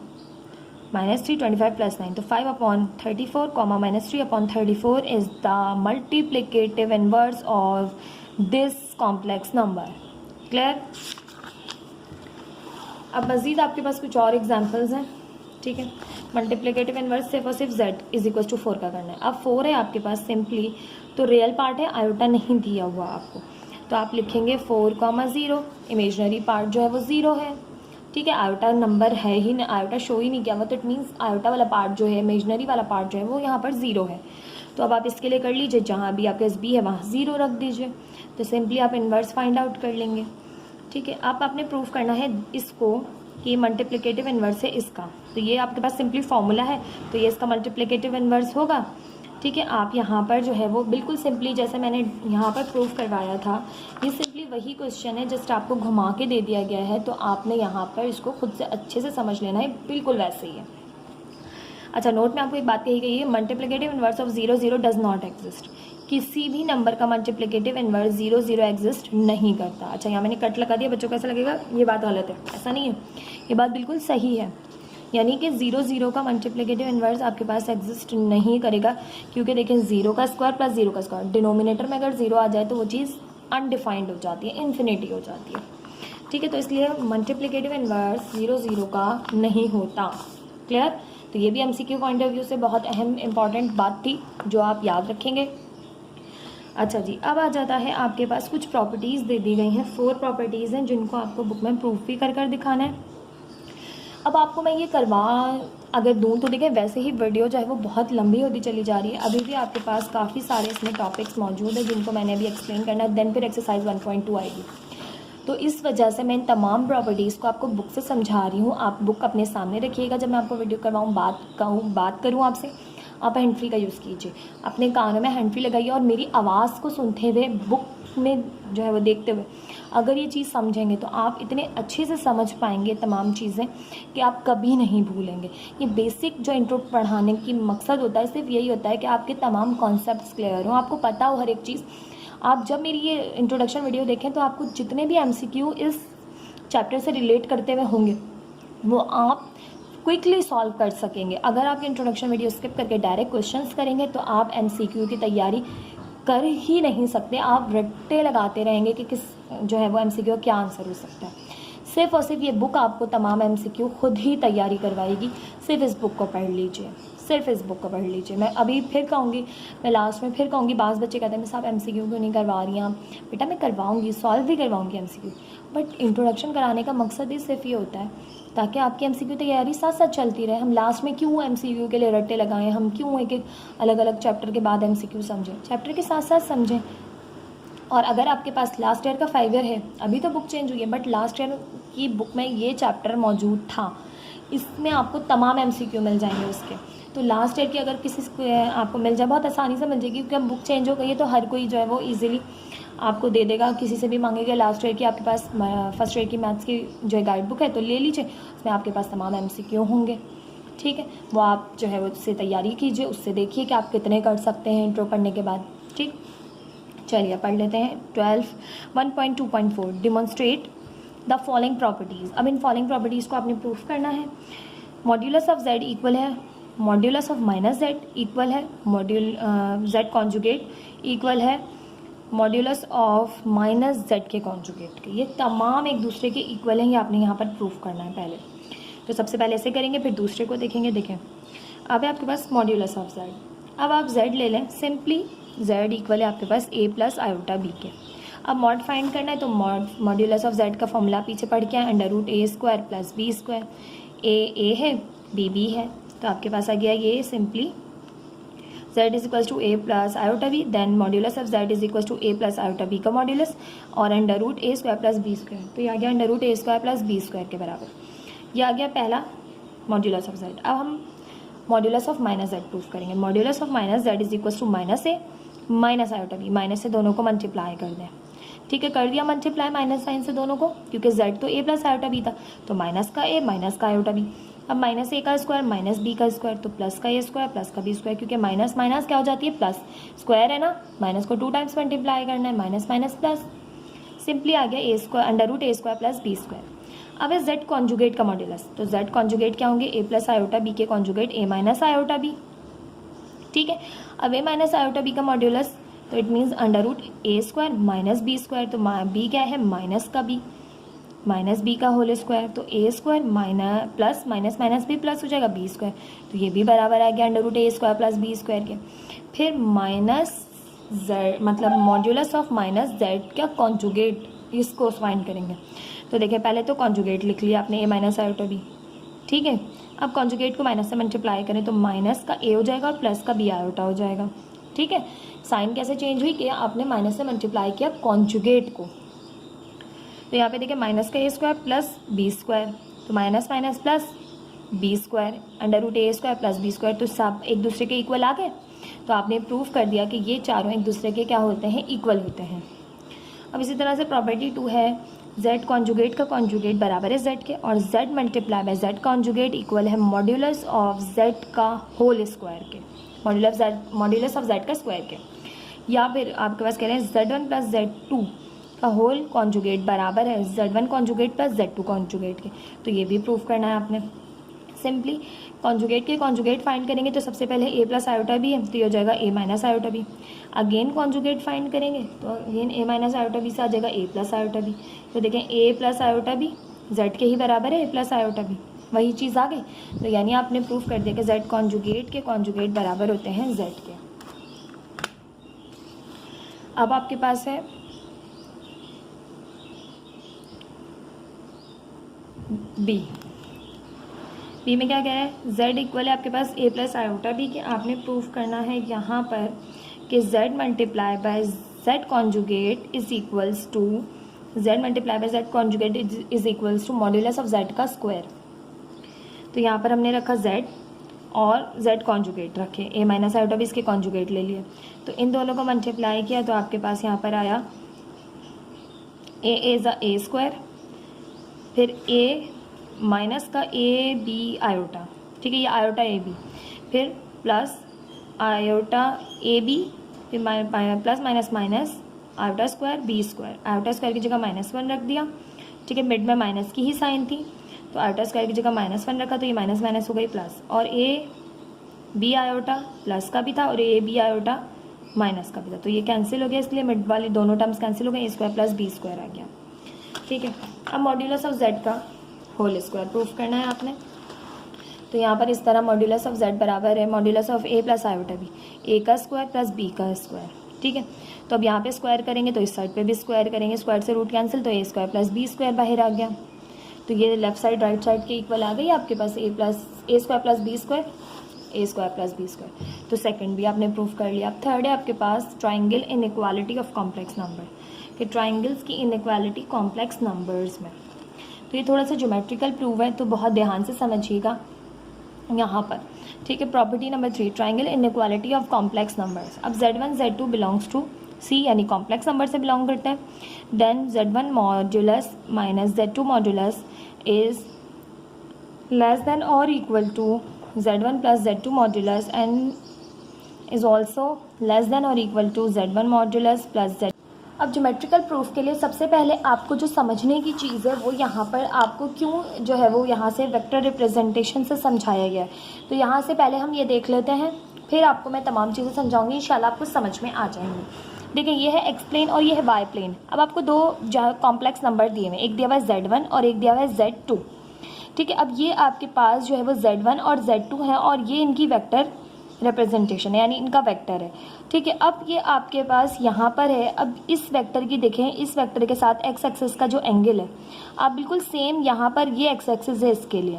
-3 25 plus 9, तो 5/34 comma -3/34 is the multiplicative inverse of this complex number. Clear. अब मज़ीद आपके पास कुछ और एग्जांपल्स हैं। ठीक है, मल्टीप्लिकेटिव इन्वर्स सिर्फ और सिर्फ z इज इक्वल टू 4 का करना है। अब 4 है आपके पास, सिंपली तो रियल पार्ट है, आयोटा नहीं दिया हुआ आपको, तो आप लिखेंगे 4,0, इमेजनरी पार्ट जो है वो 0 है। ठीक है, आयोटा नंबर है ही नहीं, आयोटा शो ही नहीं किया हुआ, तो इट मीन्स आयोटा वाला पार्ट जो है, इमेजनरी वाला पार्ट जो है वो यहाँ पर 0 है। तो अब आप इसके लिए कर लीजिए, जहाँ भी आपके पास b है वहाँ 0 रख दीजिए, तो सिंपली आप इन्वर्स फाइंड आउट कर लेंगे। ठीक है, अब आपने प्रूव करना है इसको कि मल्टीप्लिकेटिव इन्वर्स है इसका, तो ये आपके पास सिंपली फॉर्मूला है, तो ये इसका मल्टीप्लिकेटिव इन्वर्स होगा। ठीक है, आप यहाँ पर जो है वो बिल्कुल सिंपली जैसे मैंने यहाँ पर प्रूव करवाया था, ये सिंपली वही क्वेश्चन है, जस्ट आपको घुमा के दे दिया गया है, तो आपने यहाँ पर इसको खुद से अच्छे से समझ लेना है, बिल्कुल वैसे ही है। अच्छा, नोट में आपको एक बात कही गई है, multiplicative inverse of 0 0 does not exist, किसी भी नंबर का मल्टीप्लिकेटिव इन्वर्स 0 0 एग्जिस्ट नहीं करता। अच्छा, यहाँ मैंने कट लगा दिया, बच्चों को ऐसा लगेगा ये बात गलत है, ऐसा नहीं है, ये बात बिल्कुल सही है, यानी कि 0 0 का मल्टीप्लिकेटिव इन्वर्स आपके पास एग्जिस्ट नहीं करेगा, क्योंकि देखिए 0 का स्क्वायर प्लस 0 का स्क्वायर, डिनोमिनेटर में अगर 0 आ जाए तो वो चीज़ अनडिफाइंड हो जाती है, इन्फिनिटी हो जाती है। ठीक है, तो इसलिए मल्टीप्लिकेटिव इन्वर्स 0 0 का नहीं होता। क्लियर। तो ये भी एमसीक्यू पॉइंट ऑफ व्यू से बहुत अहम इंपॉर्टेंट बात थी जो आप याद रखेंगे। अच्छा जी, अब आ जाता है आपके पास कुछ प्रॉपर्टीज़ दे दी गई हैं, 4 प्रॉपर्टीज़ हैं जिनको आपको बुक में प्रूफ भी कर दिखाना है। अब आपको मैं ये करवा अगर दूँ तो देखिए वैसे ही वीडियो जो है वो बहुत लंबी होती चली जा रही है। अभी भी आपके पास काफ़ी सारे इसमें टॉपिक्स मौजूद हैं जिनको मैंने अभी एक्सप्लेन करना है, देन फिर एक्सरसाइज 1.2 आएगी। तो इस वजह से मैं इन तमाम प्रॉपर्टीज़ को आपको बुक से समझा रही हूँ। आप बुक अपने सामने रखिएगा जब मैं आपको वीडियो करवाऊँ, बात करूँ आपसे, आप हैंड फ्री का यूज़ कीजिए, अपने कानों में हैंड फ्री लगाइए और मेरी आवाज़ को सुनते हुए बुक में जो है वो देखते हुए अगर ये चीज़ समझेंगे तो आप इतने अच्छे से समझ पाएंगे तमाम चीज़ें कि आप कभी नहीं भूलेंगे। ये बेसिक जो इंट्रो पढ़ाने की मकसद होता है सिर्फ यही होता है कि आपके तमाम कॉन्सेप्ट्स क्लियर हों, आपको पता हो हर एक चीज़। आप जब मेरी ये इंट्रोडक्शन वीडियो देखें तो आपको जितने भी MCQ इस चैप्टर से रिलेट करते हुए होंगे वो आप क्विकली सॉल्व कर सकेंगे। अगर आप इंट्रोडक्शन वीडियो स्किप करके डायरेक्ट क्वेश्चंस करेंगे तो आप MCQ की तैयारी कर ही नहीं सकते, आप रट्टे लगाते रहेंगे कि किस जो है वो MCQ क्या आंसर हो सकता है। सिर्फ और सिर्फ ये बुक आपको तमाम MCQ खुद ही तैयारी करवाएगी। सिर्फ इस बुक को पढ़ लीजिए, सिर्फ इस बुक को पढ़ लीजिए। मैं अभी फिर कहूँगी, मैं लास्ट में फिर कहूँगी, बाज़ बच्चे कहते हैं मैं साहब MCQ क्यों नहीं करवा रही हैं आप? बेटा मैं करवाऊँगी, सॉल्व भी करवाऊँगी MCQ, बट इंट्रोडक्शन कराने का मकसद ही सिर्फ ये होता है ताकि आपकी MCQ तैयारी साथ साथ चलती रहे। हम लास्ट में क्यों MCQ के लिए रट्टे लगाएं, हम क्यों एक एक अलग अलग चैप्टर के बाद MCQ समझें, चैप्टर के साथ साथ समझें। और अगर आपके पास लास्ट ईयर का 5 ईयर है, अभी तो बुक चेंज हुई है बट लास्ट ईयर की बुक में ये चैप्टर मौजूद था, इसमें आपको तमाम MCQ मिल जाएंगे उसके। तो लास्ट ईयर की अगर किसी को आपको मिल जाए बहुत आसानी से मिल जाएगी क्योंकि अब बुक चेंज हो गई है तो हर कोई जो है वो ईजिली आपको दे देगा। किसी से भी मांगेगा लास्ट ईयर की आपके पास फर्स्ट ईयर की मैथ्स की जो है गाइड बुक है तो ले लीजिए, उसमें आपके पास तमाम MCQ होंगे। ठीक है, वो आप जो है वो उससे तैयारी कीजिए, उससे देखिए कि आप कितने कर सकते हैं इंट्रो पढ़ने के बाद। ठीक, चलिए पढ़ लेते हैं 1.2.4 डिमॉन्स्ट्रेट द फॉलोइंग प्रॉपर्टीज़। अब इन फॉलोइंग प्रॉपर्टीज़ को आपने प्रूफ करना है। मॉड्यूलस ऑफ z इक्वल है modulus of minus z equal है z कॉन्जुगेट इक्वल है मॉड्यूलस ऑफ माइनस z के कॉन्जुगेट के। ये तमाम एक दूसरे के इक्वल हैं, ये आपने यहाँ पर प्रूफ करना है पहले। तो सबसे पहले ऐसे करेंगे फिर दूसरे को देखेंगे। देखें अब है आपके पास मॉड्यूलस ऑफ z। अब आप z ले लें, सिंपली z इक्वल है आपके पास a प्लस आयोटा b के। अब मॉड फाइंड करना है तो मॉड्यूलस ऑफ z का फॉर्मूला पीछे पढ़ के √a² प्लस b²। a है b है, तो आपके पास आ गया ये simply z is equal to a plus iota b, then modulus of z is equal to a plus iota b का मॉड्यूलस और √a² प्लस b²। तो ये आ गया √a² प्लस b² के बराबर। ये आ गया पहला मॉड्यूलस ऑफ z। अब हम modulus of minus z proof करेंगे। Modulus of minus z is equal to minus a minus iota b, minus से दोनों को मल्टीप्लाई कर दें। ठीक है, कर दिया मल्टीप्लाई माइनस साइन से दोनों को, क्योंकि z तो a प्लस आयोटा b था तो माइनस का a माइनस का आयोटा b। अब माइनस a का स्क्वायर माइनस b का स्क्वायर तो प्लस का a स्क्वायर प्लस का b स्क्वायर, क्योंकि माइनस माइनस क्या हो जाती है प्लस, स्क्वायर है ना, माइनस को 2 टाइम्स मल्टीप्लाई करना है, माइनस माइनस प्लस, सिंपली आ गया a² प्लस b²। अब है z कॉन्जुगेट का मॉड्यूलस, तो z कॉन्जुगेट क्या होंगे a प्लस आयोटा b के conjugate a minus iota b। ठीक है, अब a माइनस आयोटा b का मॉड्यूलस तो it means √a² minus b², तो b क्या है माइनस का b माइनस b का होल स्क्वायर, तो a² minus plus minus minus भी प्लस हो जाएगा b², तो ये भी बराबर आ गया √a² प्लस b² के। फिर माइनस z मतलब मॉड्यूलस ऑफ माइनस z का कॉन्जुगेट, इसको फाइंड करेंगे। तो देखिए पहले तो कॉन्जुगेट लिख लिया आपने a माइनस आयोटा b। ठीक है, अब कॉन्जुगेट को माइनस से मल्टीप्लाई करें तो माइनस का a हो जाएगा और प्लस का b आयोटा हो जाएगा। ठीक है, साइन कैसे चेंज हुई कि आपने माइनस से मल्टीप्लाई किया कॉन्जुगेट को, तो यहाँ पे देखिए माइनस का a² प्लस b², तो minus minus plus b² √a² plus b², तो सब एक दूसरे के इक्वल आ गए। तो आपने प्रूफ कर दिया कि ये चारों एक दूसरे के क्या होते हैं, इक्वल होते हैं। अब इसी तरह से प्रॉपर्टी 2 है z कॉन्जुगेट का कॉन्जुगेट बराबर है z के और z multiply by z conjugate equal है मॉड्यूलस ऑफ z का होल स्क्वायर के, मॉड्यूलस ऑफ z का स्क्वायर के। या फिर आपके पास कह रहे हैं z1 प्लस z2 का होल कॉन्जुगेट बराबर है z1 conjugate plus z2 conjugate के, तो ये भी प्रूफ करना है आपने। सिंपली कॉन्जुगेट के कॉन्जुगेट फाइंड करेंगे तो सबसे पहले a प्लस आयोटा b है तो ये हो जाएगा a minus iota b। Again conjugate find करेंगे तो again a minus iota b से आ जाएगा a प्लस आयोटा b। तो देखें a plus iota b z के ही बराबर है a प्लस आयोटा b, वही चीज़ आ गई। तो यानी आपने प्रूफ कर दिया कि z कॉन्जुगेट के कॉन्जुगेट बराबर होते हैं z के। अब आपके पास है बी में क्या कह रहा है, z इक्वल है आपके पास a प्लस आयोटा बी, कि आपने प्रूफ करना है यहाँ पर कि z multiply by z conjugate is equals to modulus of z का स्क्वायर। तो यहाँ पर हमने रखा z और z कॉन्जुगेट रखे, a माइनस आयोटा भी इसके कॉन्जुगेट ले लिए, तो इन दोनों को मल्टीप्लाई किया तो आपके पास यहाँ पर आया a स्क्वायर, फिर a माइनस का ए बी आयोटा, ठीक है, ये आयोटा ए बी, फिर प्लस आयोटा ए बी, फिर plus minus minus iota square b square, iota square की जगह -1 रख दिया, ठीक है, मिड में माइनस की ही साइन थी तो आयोटा स्क्वायर की जगह -1 रखा तो ये माइनस माइनस हो गई प्लस, और ए बी आयोटा प्लस का भी था और ए बी आयोटा माइनस का भी था, तो ये कैंसिल हो गया, इसलिए मिड वाली दोनों टर्म्स कैंसिल हो गए, ए स्क्वायर प्लस बी स्क्वायर आ गया, ठीक है। अब मॉड्यूलस ऑफ जेड का होल स्क्वायर प्रूफ करना है आपने, तो यहाँ पर इस तरह मॉड्यूलस ऑफ जेड बराबर है modulus of A plus iota B, A का स्क्वायर प्लस बी का स्क्वायर, ठीक है। तो अब यहाँ पे स्क्वायर करेंगे तो इस साइड पे भी स्क्वायर करेंगे, स्क्वायर से रूट कैंसिल, तो A square plus B square बाहर आ गया, तो ये लेफ्ट साइड राइट साइड के इक्वल आ गई आपके पास A square plus B square, A square plus B square. तो सेकंड भी आपने प्रूफ कर लिया। अब थर्ड है आपके पास triangle inequality of complex number, कि ट्राइंगल्स की इनइक्वालिटी कॉम्प्लेक्स नंबर्स में। तो ये थोड़ा सा ज्योमेट्रिकल प्रूव है, तो बहुत ध्यान से समझिएगा यहाँ पर, ठीक है। Property number 3, triangle inequality of complex numbers. अब Z1 Z2 belongs to C, यानी कॉम्प्लेक्स नंबर से बिलोंग करते हैं, then Z1 modulus minus Z2 modulus is less than और equal to Z1 plus Z2 modulus and is also less than और equal to Z1 modulus plus Z। अब ज्योमेट्रिकल प्रूफ के लिए सबसे पहले आपको जो समझने की चीज़ है वो यहाँ पर आपको क्यों जो है वो यहाँ से वेक्टर रिप्रेजेंटेशन से समझाया गया है। तो यहाँ से पहले हम ये देख लेते हैं, फिर आपको मैं तमाम चीज़ें समझाऊंगी, इंशाल्लाह आपको समझ में आ जाएंगी। देखिए ये है एक्स प्लेन और ये है वाई प्लेन। अब आपको दो कॉम्प्लेक्स नंबर दिए हुए, एक दिया हुआ है Z1 और एक दिया हुआ है Z2, ठीक है। अब ये आपके पास जो है वो Z1 और Z2 है और ये इनकी वेक्टर रिप्रेजेंटेशन है, यानी इनका वेक्टर है, ठीक है। अब ये आपके पास यहाँ पर है, अब इस वेक्टर की देखें, इस वेक्टर के साथ एक्स एक्सिस का जो एंगल है, आप बिल्कुल सेम यहाँ पर ये एक्स एक्सिस है, इसके लिए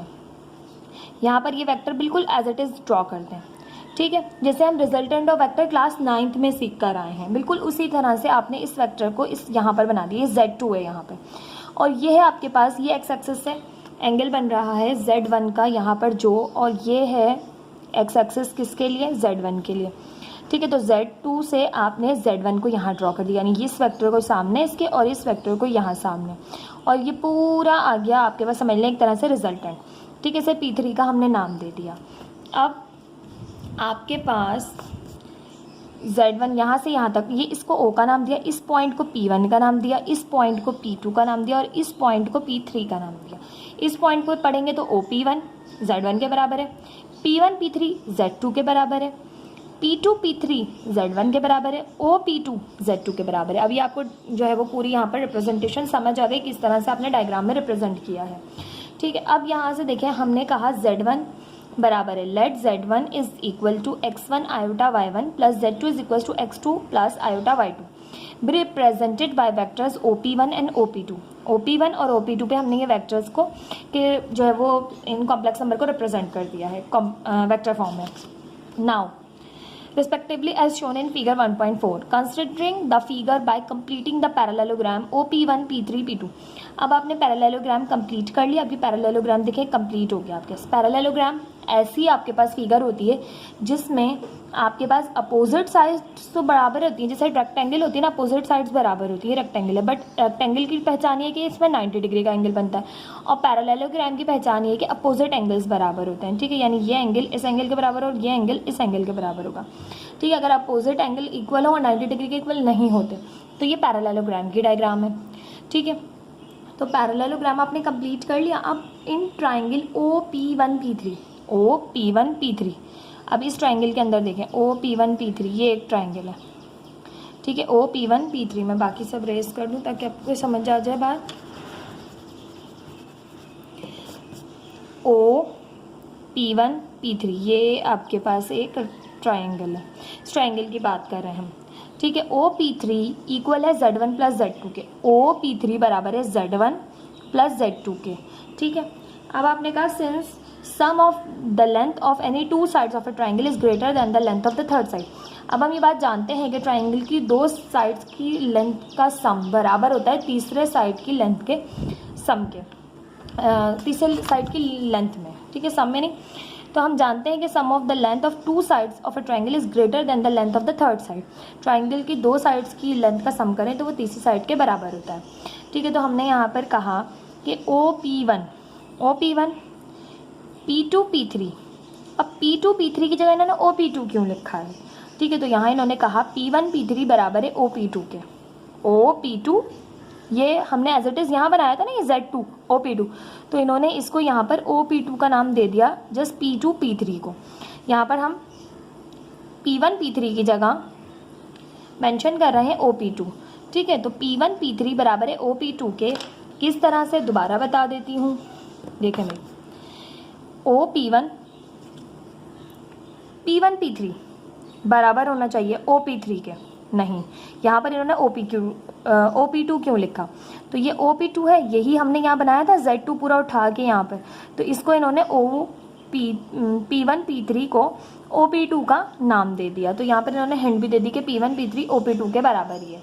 यहाँ पर ये वेक्टर बिल्कुल एज इट इज़ ड्रॉ करते हैं, ठीक है। जैसे हम resultant of vector class 9th में सीख कर आए हैं, बिल्कुल उसी तरह से आपने इस वेक्टर को इस यहाँ पर बना दिया। Z2 है यहाँ पर, और ये है आपके पास ये एक्स एक्सिस से एंगल बन रहा है Z1 का यहाँ पर जो, और ये है एक्स एक्सिस किसके लिए, Z1 के लिए, ठीक है। तो Z2 से आपने Z1 को यहाँ ड्रॉ कर दिया, यानी इस वेक्टर को सामने इसके और इस वेक्टर को यहाँ सामने, और ये पूरा आ गया आपके पास, समझ लें एक तरह से रिजल्टेंट, ठीक है। इसे P3 का हमने नाम दे दिया। अब आपके पास Z1 यहाँ से यहाँ तक, ये इसको O का नाम दिया, इस पॉइंट को P1 का नाम दिया, इस पॉइंट को P2 का नाम दिया और इस पॉइंट को P3 का नाम दिया। इस पॉइंट को पढ़ेंगे तो OP1 Z1 के बराबर है, P1 P3 Z2 के बराबर है, P2 P3 Z1 के बराबर है, OP2 Z2 के बराबर है। अभी आपको जो है वो पूरी यहाँ पर रिप्रेजेंटेशन समझ आ गई, किस तरह से आपने डायग्राम में रिप्रेजेंट किया है, ठीक है। अब यहाँ से देखें, हमने कहा Z1 बराबर है, let Z1 is equal to x1 iota y1 plus Z2 is equal to x2 plus iota y2 be represented by vectors OP1 and OP2। OP1 और OP2 पे हमने ये वेक्टर्स को कि जो है वो इन कॉम्प्लेक्स नंबर को रिप्रेजेंट कर दिया है वेक्टर फॉर्म में। Now respectively as shown in figure 1.4 considering the figure by completing the parallelogram OP1 P3 P2। अब आपने पैरेललोग्राम कंप्लीट कर लिया। अब ये पैरेललोग्राम देखिए कंप्लीट हो गया आपके पास। पैरेललोग्राम ऐसी आपके पास फिगर होती है जिसमें आपके पास अपोजिट साइड्स तो बराबर होती हैं, जैसे रेक्टेंगल होती है ना, अपोजिट साइड्स बराबर होती है, रेक्टेंगल है, बट रेक्टेंगल की पहचान ये है कि इसमें 90 डिग्री का एंगल बनता है, और पैरेललोग्राम की पहचान ये है कि अपोजिट एंगल्स बराबर होते हैं, ठीक है। यानी ये एंगल इस एंगल के बराबर और ये एंगल इस एंगल के बराबर होगा, ठीक है। अगर अपोजिट एंगल इक्वल हो और 90 डिग्री के इक्वल नहीं होते तो ये पैरेललोग्राम की डायग्राम है, ठीक है। तो पैरेललोग्राम आपने कंप्लीट कर लिया। अब इन ट्राइंगल OP1 P3, अब इस ट्राइंगल के अंदर देखें OP1 P3, ये एक ट्राइंगल है, ठीक है। OP1 P3 मैं बाकी सब रेस कर दूं ताकि आपको समझ आ जाए बात। OP1 P3 ये आपके पास एक ट्राइंगल है, इस ट्राइंगल की बात कर रहे हैं हम, ठीक है। OP3 इक्वल है Z1 प्लस Z2 के। OP3 बराबर है Z1 प्लस Z2 के। ठीक है। अब आपने कहा since sum of the length of any two sides of a triangle is greater than the length of the third side. अब हम ये बात जानते हैं कि ट्राइंगल की दो साइड्स की लेंथ का सम बराबर होता है तीसरे साइड की लेंथ के सम के, तीसरे साइड की लेंथ में। ठीक है, सम में नहीं। तो हम जानते हैं कि sum of the length of two sides of a triangle is greater than the length of the third side. Triangle की दो साइड्स की लेंथ का सम करें तो वो तीसरी साइड के बराबर होता है। ठीक है, तो हमने यहाँ पर कहा कि OP1 P2 P3। अब P2 P3 की जगह इन्होंने OP2 क्यों लिखा है? ठीक है, तो यहाँ इन्होंने कहा P1 P3 बराबर है OP2 के। OP2 ये हमने एज इट इज़ यहाँ बनाया था ना, ये Z2 OP2, तो इन्होंने इसको यहाँ पर OP2 का नाम दे दिया जस्ट P2 P3 को। यहाँ पर हम P1 P3 की जगह मेंशन कर रहे हैं OP2। ठीक है, तो P1 P3 बराबर है OP2 के। किस तरह से, दोबारा बता देती हूँ। देखें भाई, P1 P3 बराबर होना चाहिए OP3 के। नहीं, यहाँ पर इन्होंने OP2 क्यों लिखा? तो ये OP2 है, यही हमने यहाँ बनाया था Z2 पूरा उठा के यहाँ पर, तो इसको इन्होंने P1 P3 को OP2 का नाम दे दिया। तो यहाँ पर इन्होंने हिंट भी दे दी कि P1 P3 OP2 के बराबर ही है।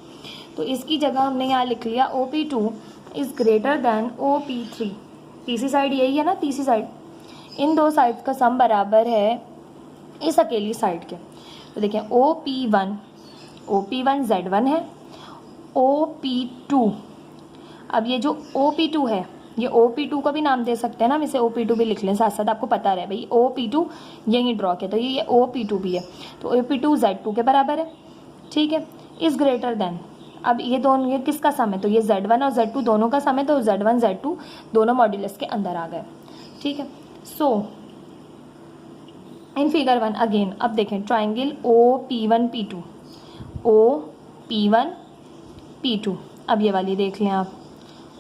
तो इसकी जगह हमने यहाँ लिख लिया OP2 is greater than OP3। तीसरी साइड यही है ना, तीसरी साइड, इन दो साइड्स का सम बराबर है इस अकेली साइड के। तो देखें OP1 Z1 है, OP2, अब ये जो OP2 है, ये OP2 का भी नाम दे सकते हैं ना, हम इसे OP2 भी लिख लें साथ साथ, आपको पता रहे भाई OP2 यही ड्रॉ किया, तो ये OP2 भी है, तो OP2 Z2 के बराबर है। ठीक है, इज ग्रेटर देन, अब ये दोनों, ये किसका सम है? तो ये Z1 और Z2 दोनों का सम है, तो Z1 Z2 दोनों मॉड्यूलस के अंदर आ गए। ठीक है, सो इन फिगर 1 अगेन, अब देखें ट्राइंगल OP1 P2, अब ये वाली देख लें आप,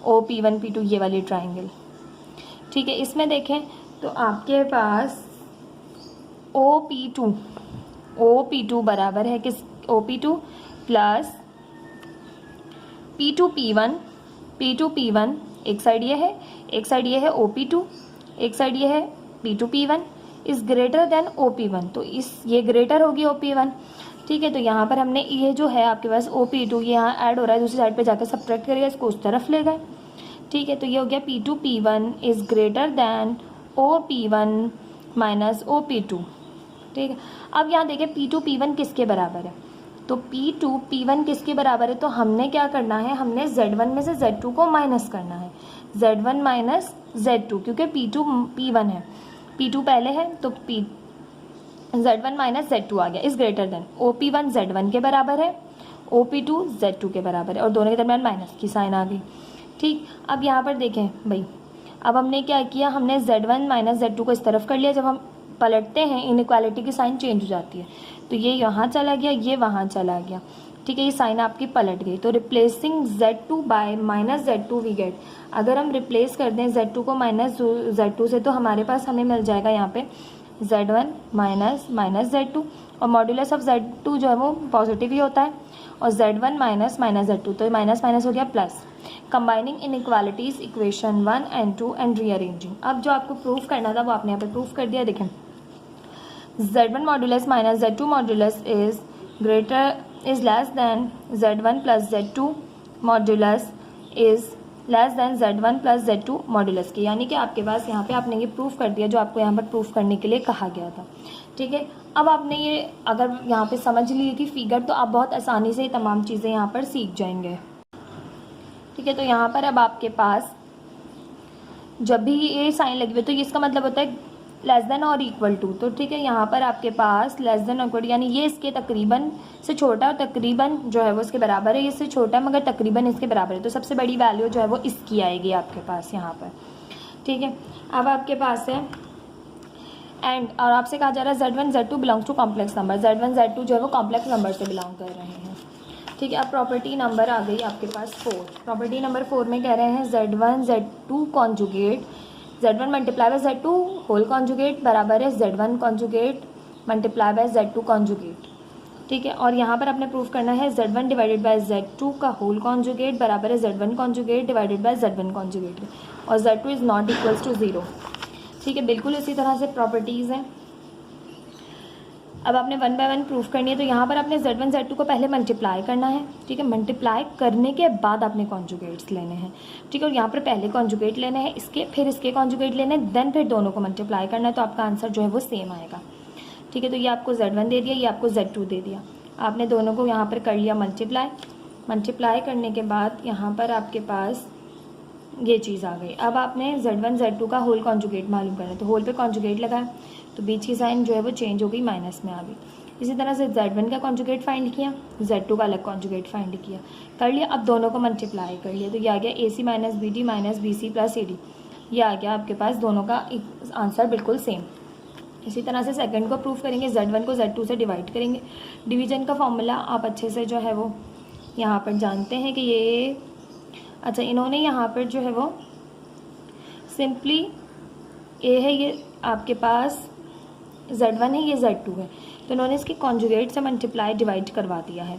OP1 P2 ये वाली ट्राइंगल। ठीक है, इसमें देखें तो आपके पास OP2 बराबर है किस? OP2 प्लस P2 P1, एक साइड ये है, एक साइड ये है OP2, एक साइड ये है P2 P1 is greater than OP1, तो ये ग्रेटर होगी OP1। ठीक है, तो यहाँ पर हमने ये जो है आपके पास OP2 ये यहाँ ऐड हो रहा है, दूसरी साइड पे जाकर सब्ट्रैक्ट करिएगा, इसको उस तरफ ले गए। ठीक है, तो ये हो गया P2 P1 is greater than OP1 minus OP2। ठीक है, अब यहाँ देखें P2 P1 किसके बराबर है? तो P2 P1 किसके बराबर है? तो हमने क्या करना है, हमने Z1 में से Z2 को माइनस करना है, Z1 माइनस Z2, क्योंकि P2 P1 है, P2 पहले है, तो Z1 माइनस Z2 आ गया, is greater then OP1 Z1 के बराबर है, OP2 Z2 के बराबर है, और दोनों के दरमियान माइनस की साइन आ गई। ठीक, अब यहाँ पर देखें भाई, अब हमने क्या किया, हमने Z1 माइनस Z2 को इस तरफ कर लिया, जब हम पलटते हैं इनइक्वालिटी की साइन चेंज हो जाती है, तो ये यहाँ चला गया, ये वहाँ चला गया। ठीक है, ये साइन आपकी पलट गई, तो replacing Z2 by minus Z2 we get, अगर हम रिप्लेस कर दें Z2 को माइनस Z2 से, तो हमारे पास हमें मिल जाएगा यहाँ पे Z1 माइनस Z2, और मॉड्यूलस ऑफ Z2 जो है वो पॉजिटिव ही होता है, और Z1 माइनस Z2, तो माइनस माइनस हो गया plus. Combining inequalities equation 1 and 2 and rearranging. अब जो आपको प्रूफ करना था वो आपने यहाँ पे प्रूफ कर दिया। देखें Z1 modulus minus Z2 modulus is less than Z1 plus Z2 modulus is less than Z1 plus Z2 modulus की, यानी कि आपके पास यहाँ पे आपने ये प्रूफ कर दिया जो आपको यहाँ पर प्रूफ करने के लिए कहा गया था। ठीक है, अब आपने ये अगर यहाँ पे समझ ली थी फिगर, तो आप बहुत आसानी से ये तमाम चीज़ें यहाँ पर सीख जाएंगे। ठीक है, तो यहाँ पर अब आपके पास जब भी ये साइन लगी हुई, तो इसका मतलब होता है लेस देन और इक्वल टू। तो ठीक है, यहाँ पर आपके पास लेस देन और इक्वल, यानी ये इसके तकरीबन से छोटा और तकरीबन जो है वो इसके बराबर है, इससे छोटा है मगर तकरीबन इसके बराबर है, तो सबसे बड़ी वैल्यू जो है वो इसकी आएगी आपके पास यहाँ पर। ठीक है, अब आपके पास है एंड, और आपसे कहा जा रहा है Z1 Z2 belongs to complex number, Z1 Z2 जो है वो कॉम्प्लेक्स नंबर से बिलोंग कर रहे हैं। ठीक है, अब प्रॉपर्टी नंबर आ गई आपके पास 4। प्रॉपर्टी नंबर 4 में कह रहे हैं Z1 Z2 conjugate, Z1 multiply by Z2 whole conjugate बराबर है Z1 conjugate multiply by Z2 conjugate. ठीक है। और यहाँ पर आपने प्रूव करना है Z1 डिवाइडेड बाय Z2 का होल कॉन्जुगेट बराबर है Z1 conjugate divided by Z1 conjugate और Z2 is not equals to 0। ठीक है, बिल्कुल इसी तरह से प्रॉपर्टीज़ हैं। अब आपने 1 बाय 1 प्रूफ करनी है, तो यहाँ पर आपने Z1 Z2 को पहले मल्टीप्लाई करना है। ठीक है, मल्टीप्लाई करने के बाद आपने कॉन्जुगेट्स लेने हैं। ठीक है, और यहाँ पर पहले कॉन्जुगेट लेने हैं इसके, फिर इसके कॉन्जुगेट लेने हैं, देन फिर दोनों को मल्टीप्लाई करना है, तो आपका आंसर जो है वो सेम आएगा। ठीक है, तो ये आपको Z1 दे दिया, ये आपको Z2 दे दिया। आपने दोनों को यहाँ पर कर लिया मल्टीप्लाई करने के बाद यहाँ पर आपके पास ये चीज़ आ गई। अब आपने Z1 Z2 का होल कॉन्जुगेट मालूम करना है, तो होल पे कॉन्जुगेट लगाया तो बीच की साइन जो है वो चेंज हो गई, माइनस में आ गई। इसी तरह से Z1 का कॉन्जुगेट फाइंड किया, Z2 का अलग कॉन्जुगेट फाइंड किया, कर लिया। अब दोनों को मल्टीप्लाई कर लिया, तो ये आ गया AC minus BD minus BC plus AD। ये आ गया आपके पास, दोनों का आंसर बिल्कुल सेम। इसी तरह से सेकंड को प्रूफ करेंगे, Z1 को Z2 से डिवाइड करेंगे। डिवीजन का फॉर्मूला आप अच्छे से जो है वो यहाँ पर जानते हैं कि ये, अच्छा इन्होंने यहाँ पर जो है वो सिंपली ए है, ये आपके पास Z1 है, ये Z2 है, तो इन्होंने इसके कॉन्जुगेट से मल्टीप्लाई डिवाइड करवा दिया है।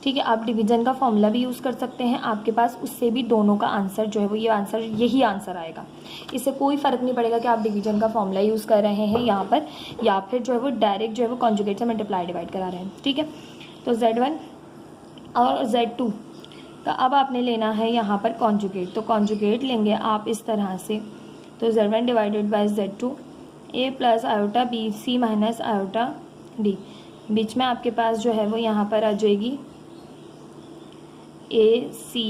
ठीक है, आप डिवीजन का फॉर्मूला भी यूज़ कर सकते हैं आपके पास, उससे भी दोनों का आंसर जो है वो यही आंसर आएगा। इससे कोई फ़र्क नहीं पड़ेगा कि आप डिवीजन का फॉर्मूला यूज़ कर रहे हैं यहाँ पर या फिर जो है वो डायरेक्ट जो है वो कॉन्जुगेट से मल्टीप्लाई डिवाइड करा रहे हैं। ठीक है, तो Z1 और Z2 का अब आपने लेना है यहाँ पर कॉन्जुगेट, तो कॉन्जुगेट लेंगे आप इस तरह से, तो Z1 divided by Z2 A plus iota BC minus iota D, बीच में आपके पास जो है वो यहाँ पर आ जाएगी AC,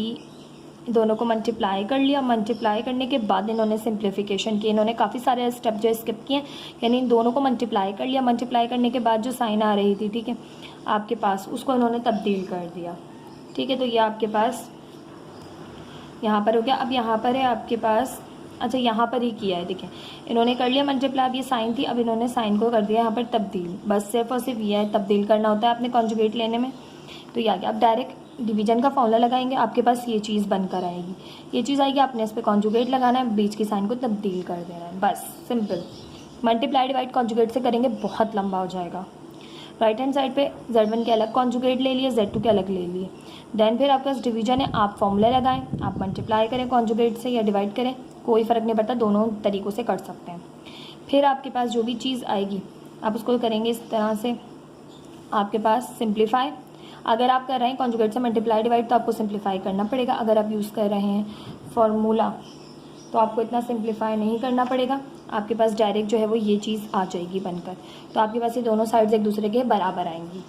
दोनों को मल्टीप्लाई कर लिया। मल्टीप्लाई करने के बाद इन्होंने सिंप्लीफिकेशन की, इन्होंने काफ़ी सारे स्टेप जो स्किप किए, यानी इन दोनों को मल्टीप्लाई कर लिया। मल्टीप्लाई करने के बाद जो साइन आ रही थी, ठीक है, आपके पास उसको इन्होंने तब्दील कर दिया। ठीक है, तो ये आपके पास यहाँ पर हो गया। अब यहाँ पर है आपके पास, अच्छा यहाँ पर ही किया है, देखिए इन्होंने कर लिया मल्टीप्लाई, अब ये साइन थी, अब इन्होंने साइन को कर दिया यहाँ पर तब्दील, बस सिर्फ और सिर्फ ये है तब्दील करना होता है अपने कॉन्जुगेट लेने में। तो ये आ गया। अब डायरेक्ट डिवीजन का फॉर्मूला लगाएंगे, आपके पास ये चीज़ बनकर आएगी, ये चीज़ आएगी, आपने इस पर कॉन्जुगेट लगाना है, बीच की साइन को तब्दील कर देना है, बस सिंपल। मल्टीप्लाई डिवाइड कॉन्जुगेट से करेंगे बहुत लंबा हो जाएगा। राइट हैंड साइड पे Z1 के अलग कॉन्जुगेट ले लिए, Z2 के अलग ले लिए, देन फिर आपके पास डिवीजन है, आप फॉर्मूला लगाएं, आप मल्टीप्लाई करें कॉन्जुगेट से या डिवाइड करें, कोई फ़र्क नहीं पड़ता, दोनों तरीक़ों से कर सकते हैं। फिर आपके पास जो भी चीज़ आएगी आप उसको करेंगे इस तरह से, आपके पास सिंप्लीफाई। अगर आप कर रहे हैं कॉन्जुगेट से मल्टीप्लाई डिवाइड तो आपको सिंप्लीफाई करना पड़ेगा, अगर आप यूज़ कर रहे हैं फॉर्मूला तो आपको इतना सिंप्लीफाई नहीं करना पड़ेगा, आपके पास डायरेक्ट जो है वो ये चीज़ आ जाएगी बनकर, तो आपके पास ये दोनों साइड्स एक दूसरे के बराबर आएंगी।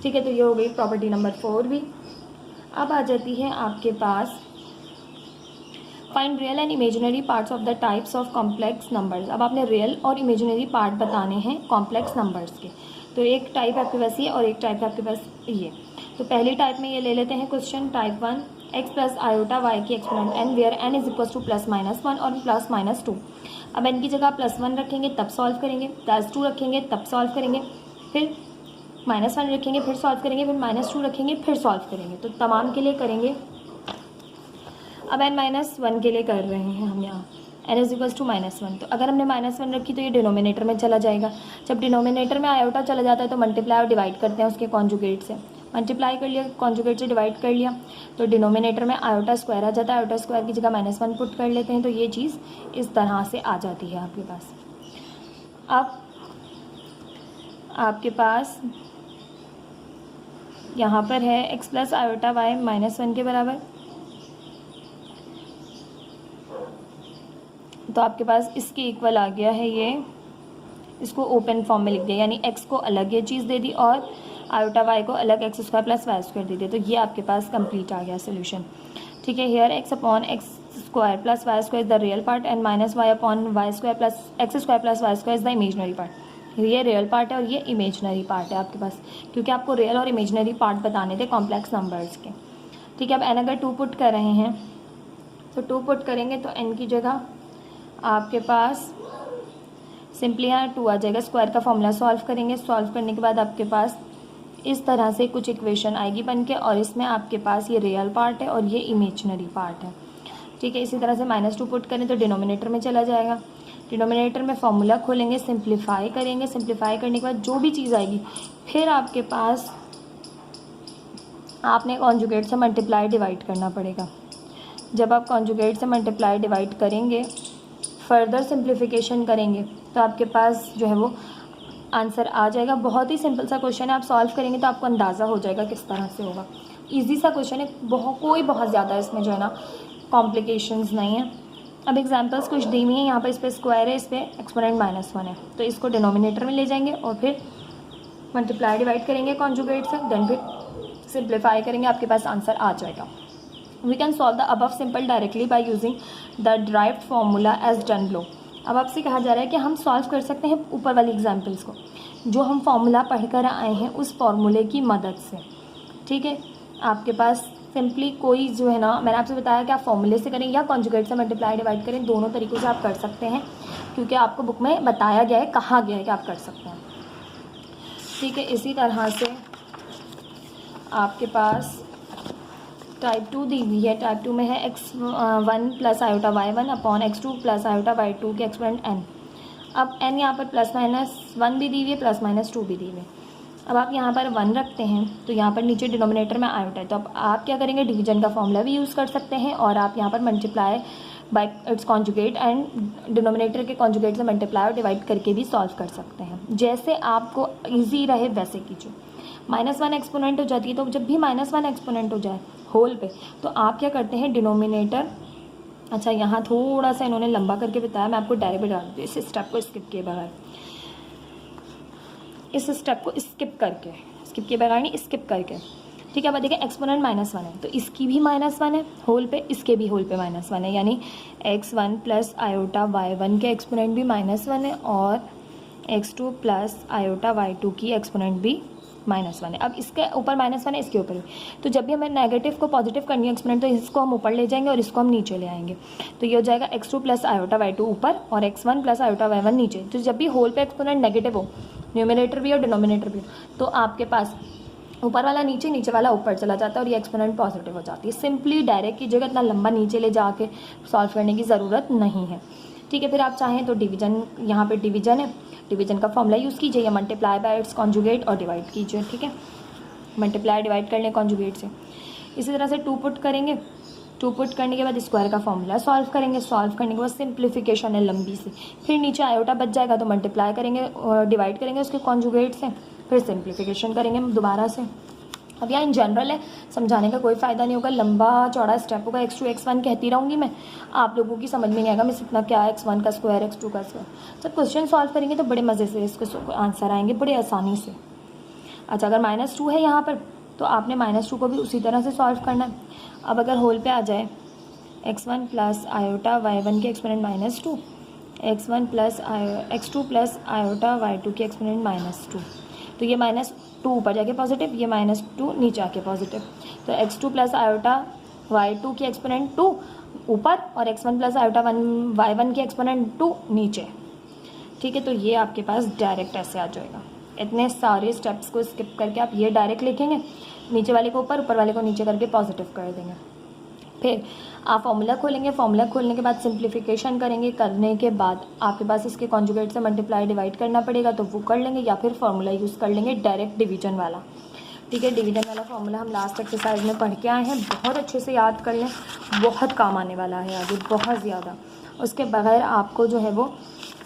ठीक है, तो ये हो गई प्रॉपर्टी नंबर 4 भी। अब आ जाती है आपके पास find real and imaginary parts of the types of complex numbers. अब आपने रियल और इमेजिनरी पार्ट बताने हैं कॉम्प्लेक्स नंबर्स के, तो एक टाइप आपके पास ये और एक टाइप आपके पास ये। तो पहली टाइप में ये ले लेते हैं question, type 1 x plus iota y की exponent n where n is equal to +-1 और +-2। अब n की जगह +1 रखेंगे तब सॉल्व करेंगे, +2 रखेंगे तब सॉल्व करेंगे, फिर -1 रखेंगे फिर सॉल्व करेंगे, फिर -2 रखेंगे फिर सॉल्व करेंगे, तो तमाम के लिए करेंगे। अब n-1 के लिए कर रहे हैं हम यहाँ, n इज इक्वल टू -1, तो अगर हमने -1 रखी तो ये डिनोमिनेटर में चला जाएगा। जब डिनोमिनेटर में आयोटा चला जाता है तो मल्टीप्लाई और डिवाइड करते हैं उसके कॉन्जुगेट से, मल्टीप्लाई कर लिया कॉन्जुगेट से डिवाइड कर लिया, तो डिनोमिनेटर में आयोटा स्क्वायर आ जाता है, आयोटा स्क्वायर की जगह -1 पुट कर लेते हैं, तो ये चीज़ इस तरह से आ जाती है आपके पास। अब आपके पास यहाँ पर है x प्लस आयोटा y -1 के बराबर, तो आपके पास इसके इक्वल आ गया है ये, इसको ओपन फॉर्म में लिख दिया, यानी x को अलग ये चीज़ दे दी और आयोटा y को अलग x square plus Y square दे दिया, तो ये आपके पास कंप्लीट आ गया सोल्यूशन। ठीक है, here x upon x square plus Y square is the real part and -y upon y square plus x square plus Y square is the imaginary part. ये रियल पार्ट है और ये इमेजनरी पार्ट है आपके पास, क्योंकि आपको रियल और इमेजनरी पार्ट बताने थे कॉम्प्लेक्स नंबर्स के। ठीक है, अब n अगर 2 पुट कर रहे हैं तो 2 पुट करेंगे तो n की जगह आपके पास सिंपली यहाँ 2 आ जाएगा, स्क्वायर का फॉर्मूला सॉल्व करेंगे, सॉल्व करने के बाद आपके पास इस तरह से कुछ इक्वेशन आएगी बन के, और इसमें आपके पास ये रियल पार्ट है और ये इमेजनरी पार्ट है। ठीक है, इसी तरह से -2 पुट करें तो डिनोमिनेटर में चला जाएगा, डिनोमिनेटर में फॉर्मूला खोलेंगे, सिंप्लीफाई करेंगे, सिंप्लीफाई करने के बाद जो भी चीज़ आएगी फिर आपके पास आपने कॉन्जुगेट से मल्टीप्लाई डिवाइड करना पड़ेगा। जब आप कॉन्जुगेट से मल्टीप्लाई डिवाइड करेंगे, फर्दर सिंप्लीफिकेशन करेंगे, तो आपके पास जो है वो आंसर आ जाएगा। बहुत ही सिंपल सा क्वेश्चन है, आप सॉल्व करेंगे तो आपको अंदाज़ा हो जाएगा किस तरह से होगा। इजी सा क्वेश्चन है, बहुत ज़्यादा इसमें जो है ना कॉम्प्लिकेशंस नहीं है। अब एग्जांपल्स कुछ दी हुई हैं, यहाँ पर इस पर स्क्वायर है, इस पर एक्सपोनेंट -1 है, तो इसको डिनोमिनेटर में ले जाएंगे और फिर मल्टीप्लाई डिवाइड करेंगे कॉन्जुगेट से, देन फिर सिंप्लीफाई करेंगे, आपके पास आंसर आ जाएगा। We can solve the above simple directly by using the derived formula as done below. अब आपसे कहा जा रहा है कि हम सॉल्व कर सकते हैं ऊपर वाली एग्जाम्पल्स को, जो हम फार्मूला पढ़कर आए हैं उस फार्मूले की मदद से। ठीक है, आपके पास सिंपली कोई जो है ना, मैंने आपसे बताया कि आप फॉर्मूले से करें या कॉन्जुगेट से मल्टीप्लाई डिवाइड करें, दोनों तरीक़ों से आप कर सकते हैं, क्योंकि आपको बुक में बताया गया है, कहा गया है कि आप कर सकते हैं। ठीक है, इसी तरह से आपके पास टाइप 2 दी हुई है। टाइप 2 में है x1 plus iota y1 upon x2 plus iota y2 के एक्सपोनेंट n। अब n यहाँ पर +-1 भी दी हुई है, +-2 भी दी हुई है। अब आप यहाँ पर 1 रखते हैं तो यहाँ पर नीचे डिनोमिनेटर में आयोटा है, तो अब आप क्या करेंगे, डिवीजन का फॉर्मूला भी यूज़ कर सकते हैं और आप यहाँ पर multiply by it's conjugate and denominator के कॉन्जुगेट से मल्टीप्लाई और डिवाइड करके भी सॉल्व कर सकते हैं। जैसे आपको ईजी रहे वैसे कीजिए। -1 एक्सपोनेंट हो जाती है, तो जब भी -1 एक्सपोनेंट हो जाए होल पे, तो आप क्या करते हैं, डिनोमिनेटर, अच्छा यहाँ थोड़ा सा इन्होंने लंबा करके बताया, मैं आपको डायरेक्ट बता दूँ, इस स्टेप को स्किप किए बगैर, इस स्टेप को स्किप किए बगैर नहीं, स्किप करके। ठीक है, अब देखिए एक्सपोनेंट -1 है, तो इसकी भी -1 है होल पे, इसके भी होल पे -1 है, यानी x1 प्लस आयोटा y1 के एक्सपोनेंट भी -1 है और x2 प्लस आयोटा y2 की एक्सपोनेंट भी -1 है। अब इसके ऊपर -1 है, इसके ऊपर भी, तो जब भी हमें नेगेटिव को पॉजिटिव करनी है एक्सपोनेंट, तो इसको हम ऊपर ले जाएंगे और इसको हम नीचे ले आएंगे, तो ये हो जाएगा x2 प्लस आयोटा y2 ऊपर और x1 प्लस आयोटा y1 नीचे। तो जब भी होल पे एक्सपोनेंट नेगेटिव हो, न्यूमिनेटर भी और डिनोमिनेटर भी हो, तो आपके पास ऊपर वाला नीचे, नीचे वाला ऊपर चला जाता है और ये एक्सपोनेंट पॉजिटिव हो जाती है। सिंपली डायरेक्ट की जगह इतना लंबा नीचे ले जाके सॉल्व करने की ज़रूरत नहीं है। ठीक है, फिर आप चाहें तो डिवीजन, यहाँ पे डिवीजन है, डिवीजन का फॉर्मूला यूज़ कीजिए या मल्टीप्लाई बाय इट्स कॉन्जुगेट और डिवाइड कीजिए। ठीक है, मल्टीप्लाई डिवाइड कर लें कॉन्जुगेट से। इसी तरह से 2 पुट करेंगे, 2 पुट करने के बाद स्क्वायर का फॉर्मूला सॉल्व करेंगे, सॉल्व करने के बाद सिंप्लीफिकेशन है लंबी सी, फिर नीचे आयोटा बच जाएगा तो मल्टीप्लाई करेंगे और डिवाइड करेंगे उसके कॉन्जुगेट से, फिर सिंप्लीफिकेशन करेंगे दोबारा से। अब यहाँ इन जनरल है, समझाने का कोई फ़ायदा नहीं होगा, लंबा चौड़ा स्टेप होगा, x2 x1 कहती रहूँगी मैं, आप लोगों की समझ में नहीं आएगा मैं इतना क्या x1 का स्क्वायर x2 का स्क्वायर। जब क्वेश्चन सॉल्व करेंगे तो बड़े मज़े से इसको आंसर आएंगे, बड़े आसानी से। अच्छा, अगर -2 है यहाँ पर, तो आपने -2 को भी उसी तरह से सॉल्व करना है। अब अगर होल पे आ जाए x1 प्लस आयोटा y1 के exponent -2, x1 plus x2 plus iota y2 के एक्सपोनेंट -2, तो ये -2 ऊपर जाके पॉजिटिव, ये -2 नीचे आके पॉजिटिव, तो x2 प्लस आयोटा y2 की एक्सपोनेंट 2 ऊपर और x1 प्लस आयोटा y1 की एक्सपोनेंट 2 नीचे। ठीक है, तो ये आपके पास डायरेक्ट ऐसे आ जाएगा। इतने सारे स्टेप्स को स्किप करके आप ये डायरेक्ट लिखेंगे, नीचे वाले को ऊपर वाले को नीचे करके पॉजिटिव कर देंगे। फिर आप फॉर्मूला खोलेंगे, फॉर्मूला खोलने के बाद सिंप्लीफिकेशन करेंगे, करने के बाद आपके पास इसके कॉन्जुगेट से मल्टीप्लाई डिवाइड करना पड़ेगा, तो वो कर लेंगे या फिर फॉर्मूला यूज़ कर लेंगे डायरेक्ट डिवीजन वाला। ठीक है, डिवीजन वाला फॉर्मूला हम लास्ट एक्सरसाइज में पढ़ के आए हैं, बहुत अच्छे से याद कर लें, बहुत काम आने वाला है आगे, बहुत ज़्यादा। उसके बगैर आपको जो है वो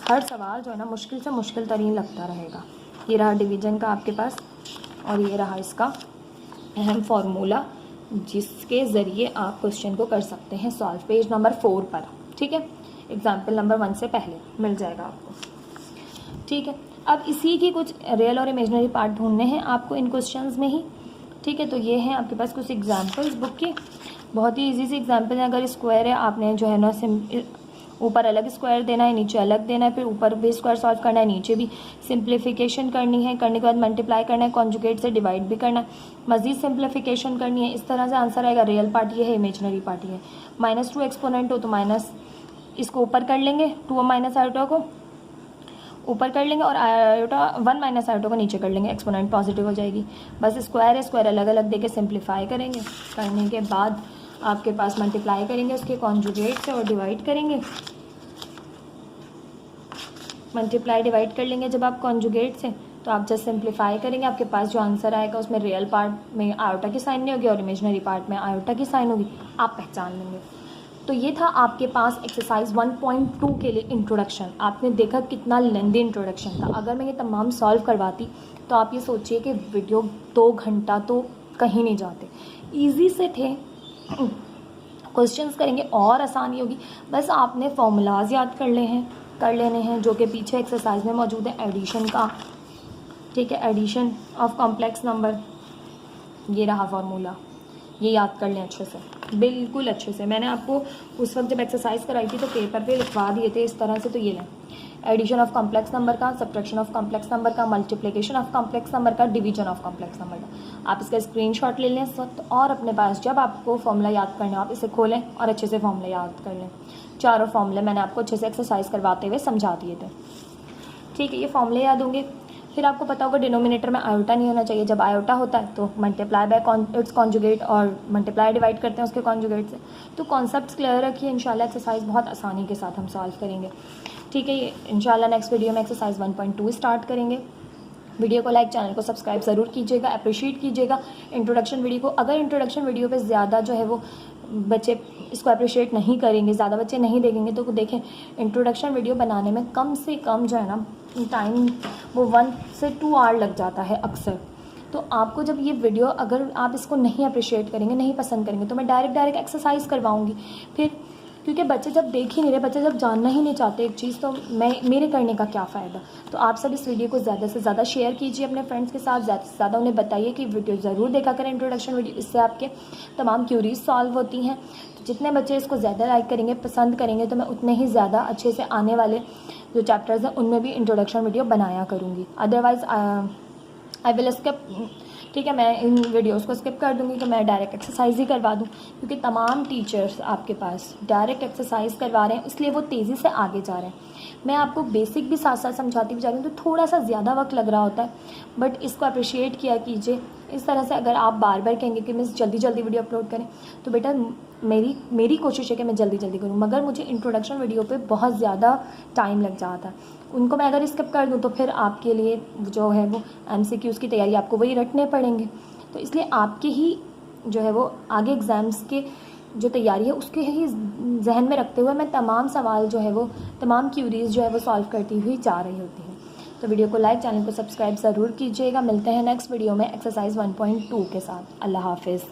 हर सवाल जो है ना मुश्किल से मुश्किल तरीन लगता रहेगा। ये रहा डिवीजन का आपके पास और ये रहा इसका अहम फार्मूला, जिसके ज़रिए आप क्वेश्चन को कर सकते हैं सॉल्व, पेज नंबर 4 पर। ठीक है, एग्जाम्पल नंबर 1 से पहले मिल जाएगा आपको। ठीक है, अब इसी की कुछ रियल और इमेजनरी पार्ट ढूंढने हैं आपको इन क्वेश्चंस में ही। ठीक है, तो ये हैं आपके पास कुछ एग्जाम्पल्स बुक की, बहुत ही इजी सी एग्जाम्पल है। अगर स्क्वायर है, आपने जो है ना ऊपर अलग स्क्वायर देना है, नीचे अलग देना है, फिर ऊपर भी स्क्वायर सॉल्व करना है, नीचे भी सिंप्लीफिकेशन करनी है, करने के बाद मल्टीप्लाई करना है, कॉन्जुगेट से डिवाइड भी करना है, मजीद सिंप्लीफिकेशन करनी है। इस तरह से आंसर आएगा। रियल पार्ट ये है, इमेजनरी पार्ट ये है। -2 एक्सपोनेंट हो तो माइनस इसको ऊपर कर लेंगे, 2 माइनस आयोटा को ऊपर कर लेंगे और आयोटा 1 माइनस आयोटा को नीचे कर लेंगे, एक्सपोनेंट पॉजिटिव हो जाएगी। बस स्क्वायर है, स्क्वायर अलग अलग देके सिंप्लीफाई करेंगे, करने के बाद आपके पास मल्टीप्लाई करेंगे उसके कॉन्जुगेट से और डिवाइड करेंगे, मल्टीप्लाई डिवाइड कर लेंगे जब आप कॉन्जुगेट से, तो आप जस्ट सिंप्लीफाई करेंगे, आपके पास जो आंसर आएगा उसमें रियल पार्ट में आयोटा की साइन नहीं होगी और इमेजनरी पार्ट में आयोटा की साइन होगी, आप पहचान लेंगे। तो ये था आपके पास एक्सरसाइज 1.2 के लिए इंट्रोडक्शन। आपने देखा कितना लेंदी इंट्रोडक्शन था। अगर मैं ये तमाम सॉल्व करवाती तो आप ये सोचिए कि वीडियो 2 घंटा तो कहीं नहीं जाते। ईजी से थे, क्वेश्चंस करेंगे और आसानी होगी। बस आपने फॉर्मूलाज याद कर लेने हैं जो कि पीछे एक्सरसाइज में मौजूद है एडिशन का, ठीक है, एडिशन ऑफ कॉम्प्लेक्स नंबर, ये रहा फार्मूला, ये याद कर लें अच्छे से, बिल्कुल अच्छे से। मैंने आपको उस वक्त जब एक्सरसाइज कराई थी तो पेपर पे लिखवा दिए थे इस तरह से, तो ये लें, एडिशन ऑफ कॉम्प्लेक्स नंबर का, सब्ट्रैक्शन ऑफ कॉम्प्लेक्स नंबर का, मल्टीप्लिकेशन ऑफ कॉम्प्लेक्स नंबर का, डिवीजन ऑफ कॉम्प्लेक्स नंबर का। आप इसका स्क्रीनशॉट ले लें इस वक्त और अपने पास जब आपको फॉर्मूला याद करना हो आप इसे खोलें और अच्छे से फॉर्मूला याद कर लें। चारों फॉर्मूले मैंने आपको अच्छे से एक्सरसाइज करवाते हुए समझा दिए थे, ठीक है। ये फॉर्मूले याद होंगे। फिर आपको पता होगा डिनोमिनेटर में आयोटा नहीं होना चाहिए। जब आयोटा होता है तो मल्टीप्लाई बाय इट्स कॉन्जुगेट और मल्टीप्लाई डिवाइड करते हैं उसके कॉन्जुगेट से। तो कॉन्सेप्ट्स क्लियर रखिए, इंशाल्लाह एक्सरसाइज बहुत आसानी के साथ हम सॉल्व करेंगे, ठीक है। ये इंशाल्लाह नेक्स्ट वीडियो में एक्सरसाइज 1.2 स्टार्ट करेंगे। वीडियो को लाइक, चैनल को सब्सक्राइब ज़रूर कीजिएगा, अप्रिशिएट कीजिएगा इंट्रोडक्शन वीडियो को। अगर इंट्रोडक्शन वीडियो पे ज़्यादा जो है वो बच्चे इसको अप्रिशिएट नहीं करेंगे, ज़्यादा बच्चे नहीं देखेंगे, तो देखें इंट्रोडक्शन वीडियो बनाने में कम से कम जो है ना टाइम वो 1 से 2 आवर लग जाता है अक्सर। तो आपको जब ये वीडियो अगर आप इसको नहीं अप्रिशिएट करेंगे, नहीं पसंद करेंगे, तो मैं डायरेक्ट एक्सरसाइज करवाऊँगी फिर, क्योंकि बच्चे जब देख ही नहीं रहे, बच्चे जब जानना ही नहीं चाहते एक चीज़, तो मेरे करने का क्या फ़ायदा। तो आप सब इस वीडियो को ज़्यादा से ज़्यादा शेयर कीजिए अपने फ्रेंड्स के साथ, ज़्यादा से ज़्यादा उन्हें बताइए कि वीडियो ज़रूर देखा करें इंट्रोडक्शन वीडियो, इससे आपके तमाम क्यूरीज सॉल्व होती हैं। तो जितने बच्चे इसको ज़्यादा लाइक करेंगे, पसंद करेंगे, तो मैं उतने ही ज़्यादा अच्छे से आने वाले जो चैप्टर्स हैं उनमें भी इंट्रोडक्शन वीडियो बनाया करूँगी। अदरवाइज़ आई विल स्किप, ठीक है, मैं इन वीडियोस को स्किप कर दूंगी कि मैं डायरेक्ट एक्सरसाइज ही करवा दूं, क्योंकि तमाम टीचर्स आपके पास डायरेक्ट एक्सरसाइज करवा रहे हैं, इसलिए वो तेज़ी से आगे जा रहे हैं। मैं आपको बेसिक भी साथ साथ समझाती भी जा रही हूँ, तो थोड़ा सा ज़्यादा वक्त लग रहा होता है, बट इसको अप्रिशिएट किया कीजिए। इस तरह से अगर आप बार बार कहेंगे कि मिस जल्दी जल्दी वीडियो अपलोड करें, तो बेटा मेरी कोशिश है कि मैं जल्दी जल्दी करूँ, मगर मुझे इंट्रोडक्शन वीडियो पे बहुत ज़्यादा टाइम लग जाता है। उनको मैं अगर स्किप कर दूँ तो फिर आपके लिए जो है वो MCQs की तैयारी आपको वही रटने पड़ेंगे। तो इसलिए आपके ही जो है वो आगे एग्ज़ाम्स के जो तैयारी है उसके ही जहन में रखते हुए मैं तमाम सवाल जो है वो, तमाम क्यूरीज जो है वो सॉल्व करती हुई जा रही होती है। तो वीडियो को लाइक, चैनल को सब्सक्राइब ज़रूर कीजिएगा। मिलते हैं नेक्स्ट वीडियो में एक्सरसाइज 1.2 के साथ। अल्लाह हाफिज़।